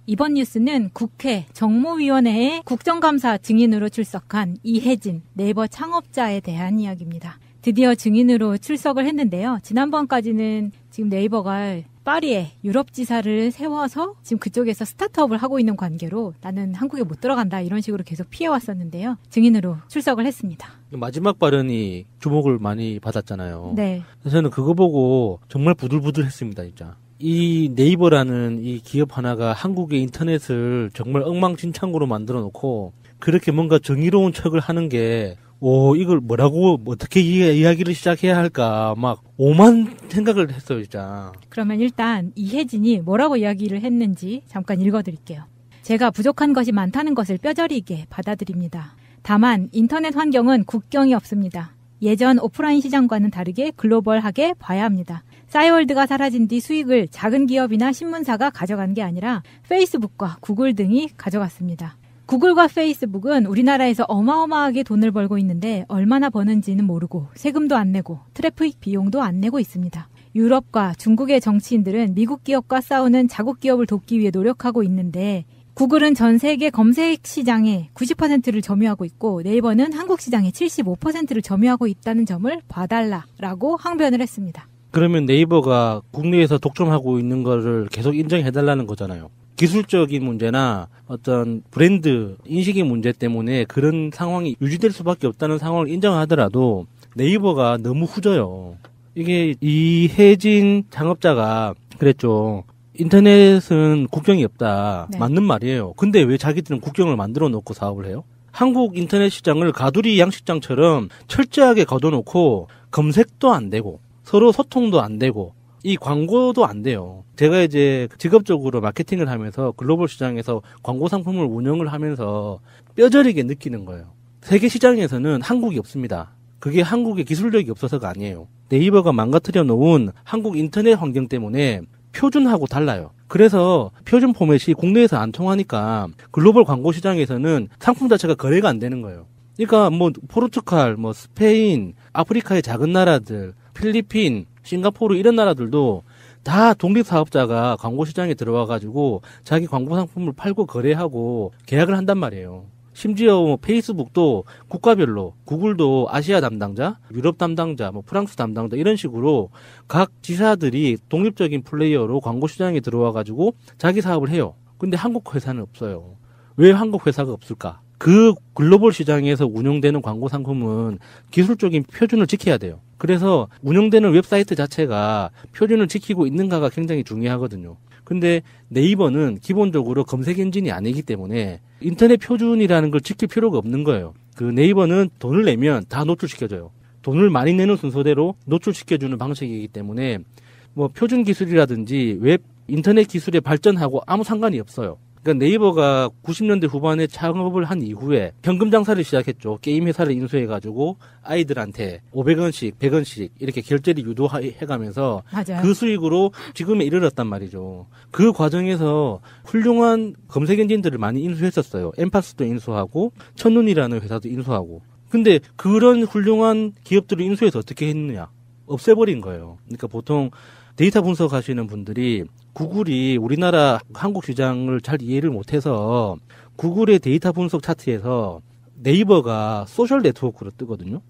이번 뉴스는 국회 정무위원회에 국정감사 증인으로 출석한 이혜진 네이버 창업자에 대한 이야기입니다. 드디어 증인으로 출석을 했는데요. 지난번까지는 지금 네이버가 파리에 유럽지사를 세워서 지금 그쪽에서 스타트업을 하고 있는 관계로 나는 한국에 못 들어간다 이런 식으로 계속 피해왔었는데요. 증인으로 출석을 했습니다. 마지막 발언이 주목을 많이 받았잖아요. 네. 그래서 저는 그거 보고 정말 부들부들했습니다, 진짜. 이 네이버라는 이 기업 하나가 한국의 인터넷을 정말 엉망진창으로 만들어 놓고 그렇게 뭔가 정의로운 척을 하는 게 이걸 뭐라고 어떻게 이야기를 시작해야 할까 막 오만 생각을 했어요, 진짜. 그러면 일단 이혜진이 뭐라고 이야기를 했는지 잠깐 읽어드릴게요. 제가 부족한 것이 많다는 것을 뼈저리게 받아들입니다. 다만 인터넷 환경은 국경이 없습니다. 예전 오프라인 시장과는 다르게 글로벌하게 봐야 합니다. 싸이월드가 사라진 뒤 수익을 작은 기업이나 신문사가 가져간 게 아니라 페이스북과 구글 등이 가져갔습니다. 구글과 페이스북은 우리나라에서 어마어마하게 돈을 벌고 있는데 얼마나 버는지는 모르고 세금도 안 내고 트래픽 비용도 안 내고 있습니다. 유럽과 중국의 정치인들은 미국 기업과 싸우는 자국 기업을 돕기 위해 노력하고 있는데 구글은 전 세계 검색 시장의 90%를 점유하고 있고 네이버는 한국 시장의 75%를 점유하고 있다는 점을 봐달라라고 항변을 했습니다. 그러면 네이버가 국내에서 독점하고 있는 거를 계속 인정해달라는 거잖아요. 기술적인 문제나 어떤 브랜드 인식의 문제 때문에 그런 상황이 유지될 수밖에 없다는 상황을 인정하더라도 네이버가 너무 후져요. 이게 이혜진 창업자가 그랬죠. 인터넷은 국경이 없다. 네. 맞는 말이에요. 근데 왜 자기들은 국경을 만들어 놓고 사업을 해요? 한국 인터넷 시장을 가두리 양식장처럼 철저하게 가둬놓고 검색도 안 되고 서로 소통도 안 되고 이 광고도 안 돼요. 제가 이제 직업적으로 마케팅을 하면서 글로벌 시장에서 광고 상품을 운영을 하면서 뼈저리게 느끼는 거예요. 세계 시장에서는 한국이 없습니다. 그게 한국의 기술력이 없어서가 아니에요. 네이버가 망가뜨려 놓은 한국 인터넷 환경 때문에 표준하고 달라요. 그래서 표준 포맷이 국내에서 안 통하니까 글로벌 광고 시장에서는 상품 자체가 거래가 안 되는 거예요. 그러니까 뭐 포르투갈, 뭐 스페인, 아프리카의 작은 나라들, 필리핀, 싱가포르 이런 나라들도 다 독립사업자가 광고 시장에 들어와가지고 자기 광고 상품을 팔고 거래하고 계약을 한단 말이에요. 심지어 뭐 페이스북도 국가별로, 구글도 아시아 담당자, 유럽 담당자, 뭐 프랑스 담당자 이런 식으로 각 지사들이 독립적인 플레이어로 광고 시장에 들어와가지고 자기 사업을 해요. 근데 한국 회사는 없어요. 왜 한국 회사가 없을까? 그 글로벌 시장에서 운영되는 광고 상품은 기술적인 표준을 지켜야 돼요. 그래서 운영되는 웹사이트 자체가 표준을 지키고 있는가가 굉장히 중요하거든요. 근데 네이버는 기본적으로 검색 엔진이 아니기 때문에 인터넷 표준이라는 걸 지킬 필요가 없는 거예요. 그 네이버는 돈을 내면 다 노출시켜줘요. 돈을 많이 내는 순서대로 노출시켜주는 방식이기 때문에 뭐 표준 기술이라든지 웹 인터넷 기술의 발전하고 아무 상관이 없어요. 그러니까 네이버가 90년대 후반에 창업을 한 이후에 현금 장사를 시작했죠. 게임 회사를 인수해가지고 아이들한테 500원씩, 100원씩 이렇게 결제를 유도해가면서 맞아요. 그 수익으로 지금에 이르렀단 말이죠. 그 과정에서 훌륭한 검색 엔진들을 많이 인수했었어요. 엠파스도 인수하고 첫눈이라는 회사도 인수하고. 근데 그런 훌륭한 기업들을 인수해서 어떻게 했느냐? 없애버린 거예요. 그러니까 보통 데이터 분석하시는 분들이 구글이 우리나라 한국 시장을 잘 이해를 못해서 구글의 데이터 분석 차트에서 네이버가 소셜 네트워크로 뜨거든요.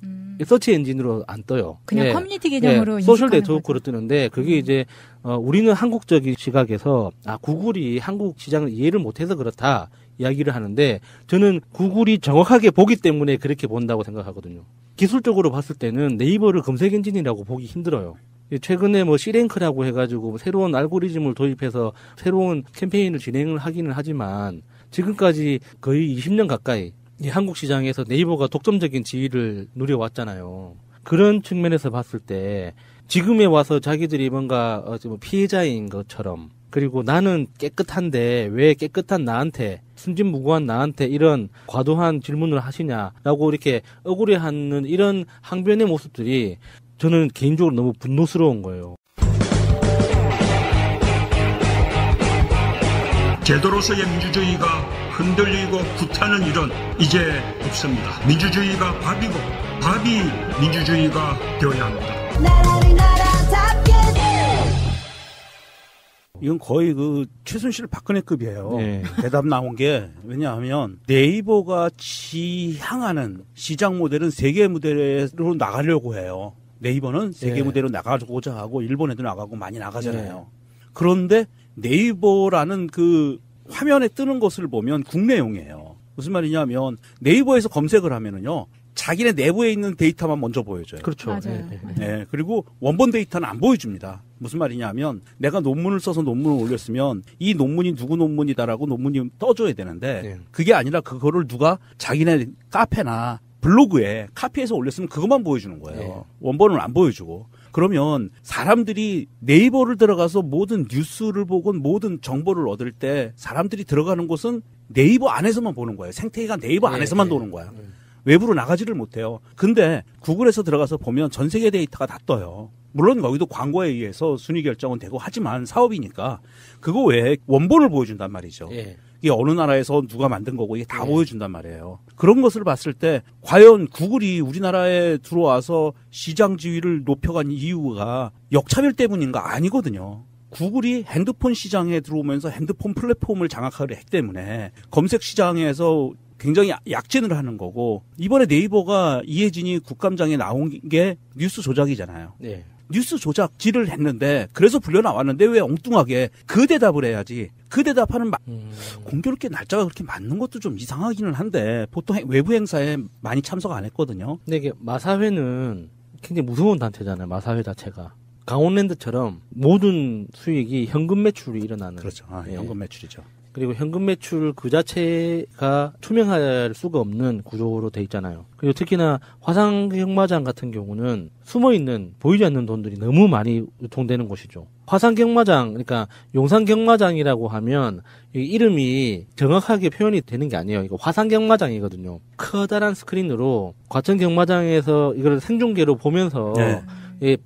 서치 엔진으로 안 떠요. 그냥 커뮤니티 계정으로 소셜 네트워크로 뜨는데 그게 이제 우리는 한국적인 시각에서 구글이 한국 시장을 이해를 못해서 그렇다 이야기를 하는데 저는 구글이 정확하게 보기 때문에 그렇게 본다고 생각하거든요. 기술적으로 봤을 때는 네이버를 검색 엔진이라고 보기 힘들어요. 최근에 뭐 C랭크라고 해가지고 새로운 알고리즘을 도입해서 새로운 캠페인을 진행을 하기는 하지만 지금까지 거의 20년 가까이 이 한국 시장에서 네이버가 독점적인 지위를 누려왔잖아요. 그런 측면에서 봤을 때 지금에 와서 자기들이 뭔가 피해자인 것처럼 그리고 나는 깨끗한데 왜 깨끗한 나한테 순진무구한 나한테 이런 과도한 질문을 하시냐라고 이렇게 억울해하는 이런 항변의 모습들이 저는 개인적으로 너무 분노스러운 거예요. 제도로서의 민주주의가 흔들리고 구타는 일은 이제 없습니다. 민주주의가 밥이고 밥이 민주주의가 되어야 합니다. 이건 거의 그 최순실 박근혜급이에요. 네. 대답 나온 게 왜냐하면 네이버가 지향하는 시장 모델은 세계 모델로 나가려고 해요. 네이버는 세계 모델로 나가고자 하고 일본에도 나가고 많이 나가잖아요. 그런데 네이버라는 그 화면에 뜨는 것을 보면 국내용이에요. 무슨 말이냐면 네이버에서 검색을 하면은요. 자기네 내부에 있는 데이터만 먼저 보여줘요. 그렇죠. 맞아요. 네, 그리고 원본 데이터는 안 보여줍니다. 무슨 말이냐면 내가 논문을 써서 논문을 올렸으면 이 논문이 누구 논문이다라고 논문이 떠줘야 되는데 그게 아니라 그거를 누가 자기네 카페나 블로그에 카피해서 올렸으면 그것만 보여주는 거예요. 원본을 안 보여주고. 그러면 사람들이 네이버를 들어가서 모든 뉴스를 보건 모든 정보를 얻을 때 사람들이 들어가는 곳은 네이버 안에서만 보는 거예요. 생태계가 네이버 안에서만 도는 거야. 외부로 나가지를 못해요. 근데 구글에서 들어가서 보면 전 세계 데이터가 다 떠요. 물론 거기도 광고에 의해서 순위 결정은 되고 하지만 사업이니까 그거 외에 원본을 보여준단 말이죠. 이게 어느 나라에서 누가 만든 거고 이게 다 보여준단 말이에요. 그런 것을 봤을 때 과연 구글이 우리나라에 들어와서 시장 지위를 높여간 이유가 역차별 때문인가? 아니거든요. 구글이 핸드폰 시장에 들어오면서 핸드폰 플랫폼을 장악하려 했기 때문에 검색 시장에서 굉장히 약진을 하는 거고 이번에 네이버가 이혜진이 국감장에 나온 게 뉴스 조작이잖아요. 뉴스 조작질을 했는데 그래서 불려 나왔는데 왜 엉뚱하게 그 대답을 해야지. 그 대답하는 공교롭게 날짜가 그렇게 맞는 것도 좀 이상하기는 한데 보통 외부 행사에 많이 참석 안 했거든요. 근데 이게 마사회는 굉장히 무서운 단체잖아요. 마사회 자체가. 강원랜드처럼 모든 수익이 현금 매출이 일어나는. 그렇죠. 현금 매출이죠. 그리고 현금 매출 그 자체가 투명할 수가 없는 구조로 돼 있잖아요. 그리고 특히나 화상경마장 같은 경우는 숨어있는 보이지 않는 돈들이 너무 많이 유통되는 곳이죠. 화상경마장, 그러니까 용산경마장이라고 하면 이름이 정확하게 표현이 되는 게 아니에요. 이거 화상경마장이거든요. 커다란 스크린으로 과천경마장에서 이걸 생중계로 보면서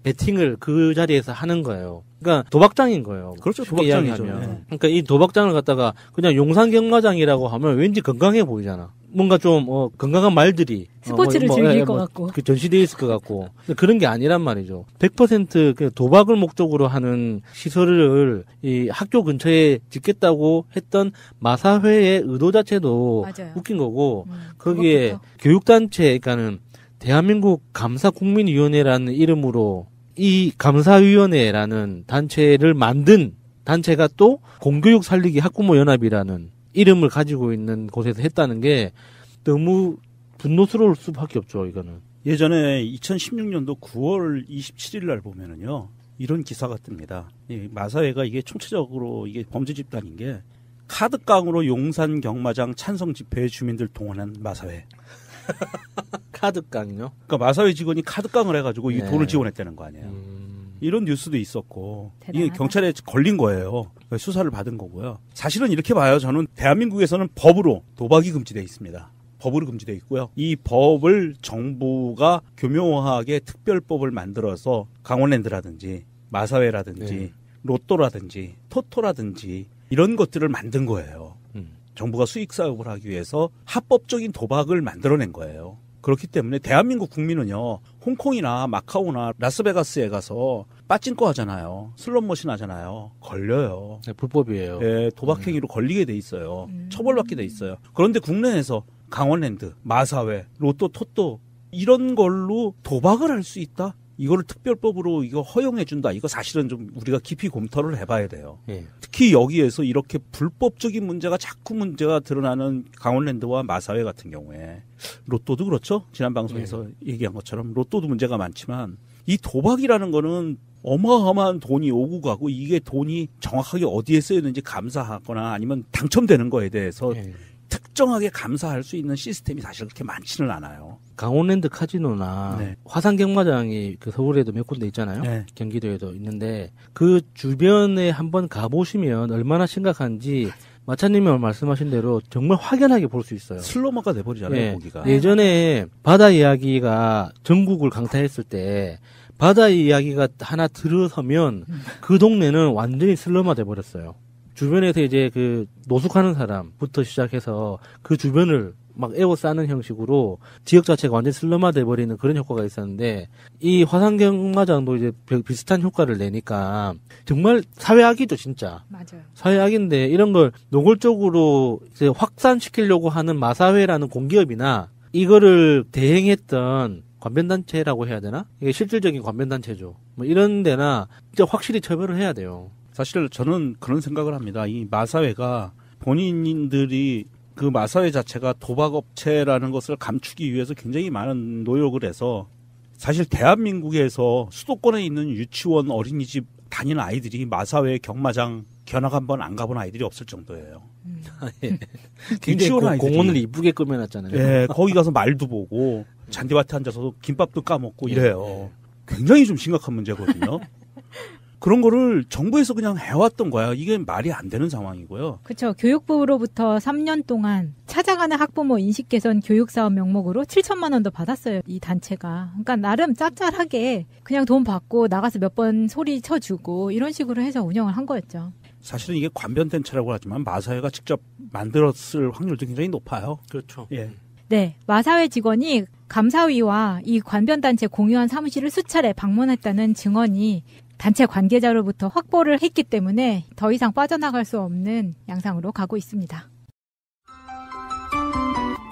배팅을 그 자리에서 하는 거예요. 그러니까 도박장인 거예요. 그렇죠. 도박장이죠. 그러니까 이 도박장을 갖다가 그냥 용산경마장이라고 하면 왠지 건강해 보이잖아. 뭔가 좀 건강한 말들이 스포츠를 즐길 것 같고 전시되어 있을 것 같고 그런 게 아니란 말이죠. 100% 도박을 목적으로 하는 시설을 이 학교 근처에 짓겠다고 했던 마사회의 의도 자체도 맞아요. 웃긴 거고 거기에 교육단체 그러니까는 대한민국 감사국민위원회라는 이름으로 이 감사위원회라는 단체를 만든 단체가 또 공교육 살리기 학부모 연합이라는 이름을 가지고 있는 곳에서 했다는 게 너무 분노스러울 수밖에 없죠, 이거는. 예전에 2016년도 9월 27일 날 보면은요, 이런 기사가 뜹니다. 이 마사회가 이게 총체적으로 이게 범죄 집단인 게 카드깡으로 용산 경마장 찬성 집회에 주민들 동원한 마사회. 카드깡이요? 그러니까 마사회 직원이 카드깡을 해가지고 이 돈을 지원했다는 거 아니에요. 이런 뉴스도 있었고 이게 경찰에 걸린 거예요. 수사를 받은 거고요. 사실은 이렇게 봐요. 저는 대한민국에서는 법으로 도박이 금지되어 있습니다. 법으로 금지되어 있고요. 이 법을 정부가 교묘하게 특별법을 만들어서 강원랜드라든지 마사회라든지 로또라든지 토토라든지 이런 것들을 만든 거예요. 정부가 수익 사업을 하기 위해서 합법적인 도박을 만들어낸 거예요. 그렇기 때문에 대한민국 국민은요, 홍콩이나 마카오나 라스베가스에 가서 빠찡거 하잖아요. 슬롯머신 하잖아요. 걸려요. 불법이에요. 도박행위로 걸리게 돼 있어요. 처벌받게 돼 있어요. 그런데 국내에서 강원랜드, 마사회, 로또, 토또 이런 걸로 도박을 할 수 있다? 이거를 특별법으로 이거 허용해준다. 이거 사실은 좀 우리가 깊이 검토를 해봐야 돼요. 예. 특히 여기에서 이렇게 불법적인 문제가 자꾸 문제가 드러나는 강원랜드와 마사회 같은 경우에 로또도 그렇죠. 지난 방송에서 얘기한 것처럼 로또도 문제가 많지만 이 도박이라는 거는 어마어마한 돈이 오고 가고 이게 돈이 정확하게 어디에 쓰였는지 감사하거나 아니면 당첨되는 거에 대해서 특정하게 감사할 수 있는 시스템이 사실 그렇게 많지는 않아요. 강원랜드 카지노나 화산 경마장이 그 서울에도 몇 군데 있잖아요. 경기도에도 있는데 그 주변에 한번 가보시면 얼마나 심각한지 마차님이 말씀하신 대로 정말 확연하게 볼 수 있어요. 슬로머가 돼버리잖아요, 거기가. 예전에 바다 이야기가 전국을 강타했을 때 바다 이야기가 하나 들어서면 그 동네는 완전히 슬럼화 돼버렸어요. 주변에서 이제 그 노숙하는 사람부터 시작해서 그 주변을 막 에워싸는 형식으로 지역 자체가 완전히 슬럼화 돼버리는 그런 효과가 있었는데 이 화산경마장도 이제 비슷한 효과를 내니까 정말 사회악이죠, 진짜. 맞아요. 사회악인데 이런 걸 노골적으로 이제 확산시키려고 하는 마사회라는 공기업이나 이거를 대행했던 관변단체라고 해야 되나? 이게 실질적인 관변단체죠. 뭐 이런 데나 진짜 확실히 처벌을 해야 돼요. 사실 저는 그런 생각을 합니다. 이 마사회가 본인들이 그 마사회 자체가 도박업체라는 것을 감추기 위해서 굉장히 많은 노력을 해서 사실 대한민국에서 수도권에 있는 유치원 어린이집 다니는 아이들이 마사회 경마장 견학 한번 안 가본 아이들이 없을 정도예요. 굉장히 공원을 이쁘게 꾸며놨잖아요. 예, 거기 가서 말도 보고 잔디밭에 앉아서 김밥도 까먹고 이래요. 굉장히 좀 심각한 문제거든요. 그런 거를 정부에서 그냥 해왔던 거야. 이게 말이 안 되는 상황이고요. 그렇죠. 교육부로부터 3년 동안 찾아가는 학부모 인식 개선 교육 사업 명목으로 7천만 원도 받았어요. 이 단체가. 그러니까 나름 짭짤하게 그냥 돈 받고 나가서 몇 번 소리 쳐주고 이런 식으로 해서 운영을 한 거였죠. 사실은 이게 관변단체라고 하지만 마사회가 직접 만들었을 확률도 굉장히 높아요. 그렇죠. 예. 네, 마사회 직원이 감사위와 이 관변단체 공유한 사무실을 수차례 방문했다는 증언이 단체 관계자로부터 확보를 했기 때문에 더 이상 빠져나갈 수 없는 양상으로 가고 있습니다.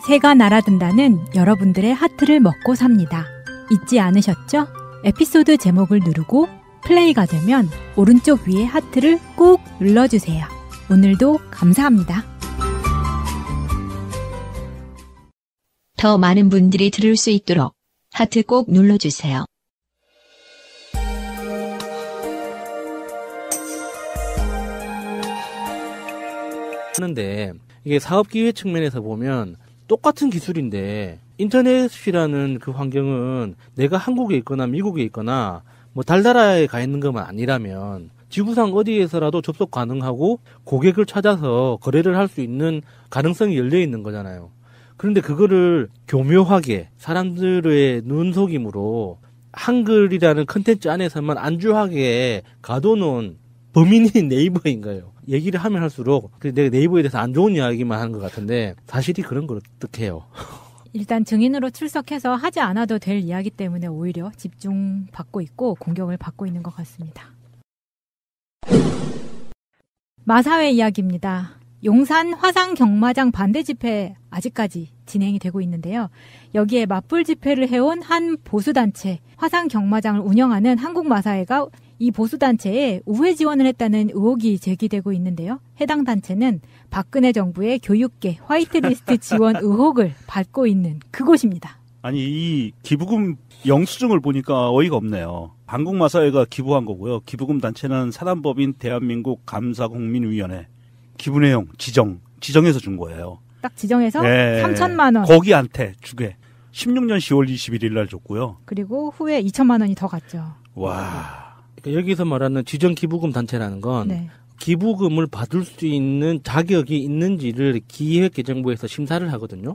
새가 날아든다는 여러분들의 하트를 먹고 삽니다. 잊지 않으셨죠? 에피소드 제목을 누르고 플레이가 되면 오른쪽 위에 하트를 꾹 눌러주세요. 오늘도 감사합니다. 더 많은 분들이 들을 수 있도록 하트 꼭 눌러주세요. 하는데 이게 사업 기회 측면에서 보면 똑같은 기술인데 인터넷이라는 그 환경은 내가 한국에 있거나 미국에 있거나 뭐 달나라에 가 있는 것만 아니라면 지구상 어디에서라도 접속 가능하고 고객을 찾아서 거래를 할 수 있는 가능성이 열려 있는 거잖아요. 그런데 그거를 교묘하게 사람들의 눈속임으로 한글이라는 컨텐츠 안에서만 안주하게 가둬놓은 범인이 네이버인 거예요. 얘기를 하면 할수록 내가 네이버에 대해서 안 좋은 이야기만 하는 것 같은데 사실이 그런 걸 어떡해요. 일단 증인으로 출석해서 하지 않아도 될 이야기 때문에 오히려 집중받고 있고 공격을 받고 있는 것 같습니다. 마사회 이야기입니다. 용산 화산 경마장 반대 집회 아직까지 진행이 되고 있는데요. 여기에 맞불 집회를 해온 한 보수단체, 화산 경마장을 운영하는 한국마사회가 이 보수단체에 우회 지원을 했다는 의혹이 제기되고 있는데요. 해당 단체는 박근혜 정부의 교육계 화이트리스트 지원 의혹을 받고 있는 그곳입니다. 아니 이 기부금 영수증을 보니까 어이가 없네요. 한국마사회가 기부한 거고요. 기부금 단체는 사단법인 대한민국 감사국민위원회. 기부 내용 지정해서 준 거예요. 딱 지정해서 3천만 원. 거기한테 주게 16년 10월 21일 날 줬고요. 그리고 후에 2천만 원이 더 갔죠. 와. 그러니까 여기서 말하는 지정 기부금 단체라는 건 기부금을 받을 수 있는 자격이 있는지를 기획재정부에서 심사를 하거든요.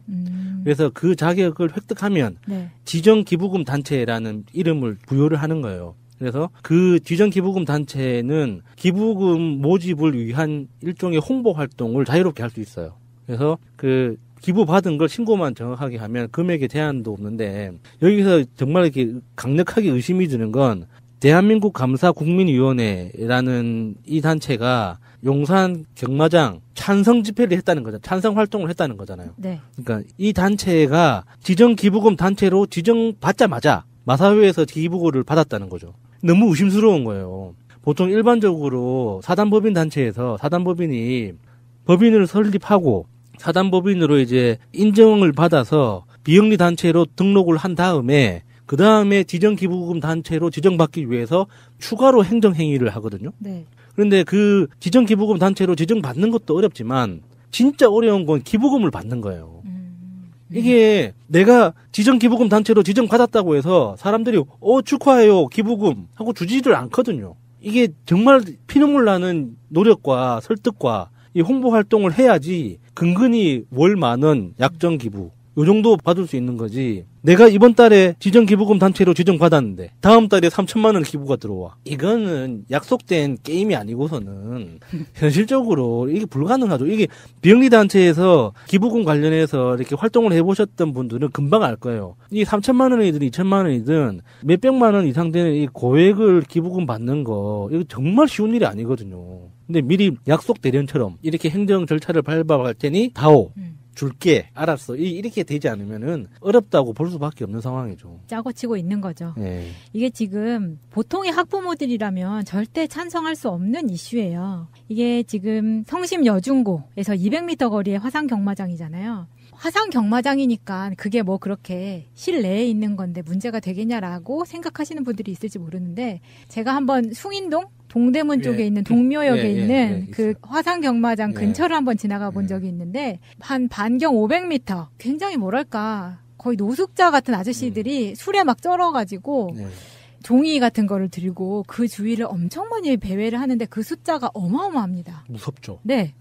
그래서 그 자격을 획득하면 지정 기부금 단체라는 이름을 부여를 하는 거예요. 그래서 그 지정 기부금 단체는 기부금 모집을 위한 일종의 홍보 활동을 자유롭게 할 수 있어요. 그래서 그 기부 받은 걸 신고만 정확하게 하면 금액에 제한도 없는데 여기서 정말 이렇게 강력하게 의심이 드는 건 대한민국 감사 국민위원회라는 이 단체가 용산 경마장 찬성 집회를 했다는 거죠. 찬성 활동을 했다는 거잖아요. 네. 그러니까 이 단체가 지정 기부금 단체로 지정받자마자 마사회에서 기부금을 받았다는 거죠. 너무 의심스러운 거예요. 보통 일반적으로 사단법인 단체에서 사단법인이 법인을 설립하고 사단법인으로 이제 인정을 받아서 비영리 단체로 등록을 한 다음에 그 다음에 지정 기부금 단체로 지정받기 위해서 추가로 행정행위를 하거든요. 네. 그런데 그 지정 기부금 단체로 지정받는 것도 어렵지만 진짜 어려운 건 기부금을 받는 거예요. 이게 내가 지정 기부금 단체로 지정받았다고 해서 사람들이 축하해요 기부금 하고 주지를 않거든요. 이게 정말 피눈물 나는 노력과 설득과 이 홍보 활동을 해야지 근근히 월 10,000원 약정 기부 요 정도 받을 수 있는 거지. 내가 이번 달에 지정 기부금 단체로 지정받았는데 다음 달에 3,000만 원 기부가 들어와. 이거는 약속된 게임이 아니고서는 현실적으로 이게 불가능하죠. 이게 비영리 단체에서 기부금 관련해서 이렇게 활동을 해보셨던 분들은 금방 알 거예요. 이 3,000만 원이든 2,000만 원이든 몇백만 원 이상 되는 이 고액을 기부금 받는 거 이거 정말 쉬운 일이 아니거든요. 근데 미리 약속 대련처럼 이렇게 행정 절차를 밟아갈 테니 다오. 줄게. 알았어. 이렇게 되지 않으면은 어렵다고 볼 수밖에 없는 상황이죠. 짜고 치고 있는 거죠. 네. 이게 지금 보통의 학부모들이라면 절대 찬성할 수 없는 이슈예요. 이게 지금 성심 여중고에서 200m 거리의 화상 경마장이잖아요. 화상 경마장이니까 그게 뭐 그렇게 실내에 있는 건데 문제가 되겠냐라고 생각하시는 분들이 있을지 모르는데 제가 한번 숭인동 동대문 쪽에 있는 동묘역에 있는 그 화상 경마장 근처를 한번 지나가 본 적이 있는데 한 반경 500m 굉장히 뭐랄까 거의 노숙자 같은 아저씨들이 술에 막 쩔어가지고 종이 같은 거를 들고 그 주위를 엄청 많이 배회를 하는데 그 숫자가 어마어마합니다. 무섭죠. 네.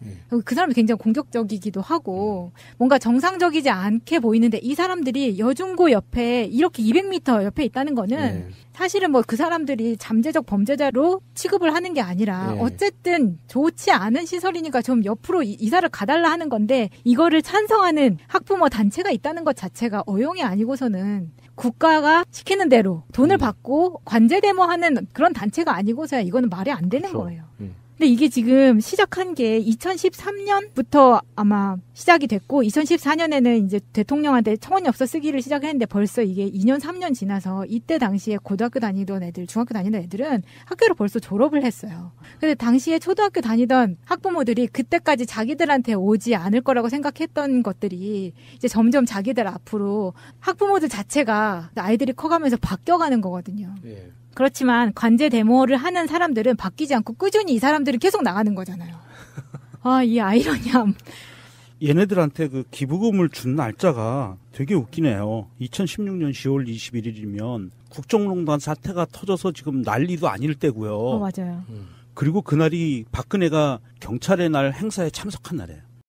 그 사람이 굉장히 공격적이기도 하고 뭔가 정상적이지 않게 보이는데 이 사람들이 여중고 옆에 이렇게 200m 옆에 있다는 거는 사실은 뭐 그 사람들이 잠재적 범죄자로 취급을 하는 게 아니라 어쨌든 좋지 않은 시설이니까 좀 옆으로 이사를 가달라 하는 건데 이거를 찬성하는 학부모 단체가 있다는 것 자체가 어용이 아니고서는 국가가 시키는 대로 돈을 받고 관제 데모하는 그런 단체가 아니고서야 이거는 말이 안 되는 거예요. 근데 이게 지금 시작한 게 2013년부터 아마 시작이 됐고 2014년에는 이제 대통령한테 청원엽서 쓰기를 시작했는데 벌써 이게 2년 3년 지나서 이때 당시에 고등학교 다니던 애들, 중학교 다니던 애들은 학교를 벌써 졸업을 했어요. 근데 당시에 초등학교 다니던 학부모들이 그때까지 자기들한테 오지 않을 거라고 생각했던 것들이 이제 점점 자기들 앞으로 학부모들 자체가 아이들이 커가면서 바뀌어가는 거거든요. 그렇지만 관제 데모를 하는 사람들은 바뀌지 않고 꾸준히 이 사람들은 계속 나가는 거잖아요. 아, 이 아이러니함. 얘네들한테 그 기부금을 준 날짜가 되게 웃기네요. 2016년 10월 21일이면 국정농단 사태가 터져서 지금 난리도 아닐 때고요. 맞아요. 그리고 그날이 박근혜가 경찰의 날 행사에 참석한 날이에요.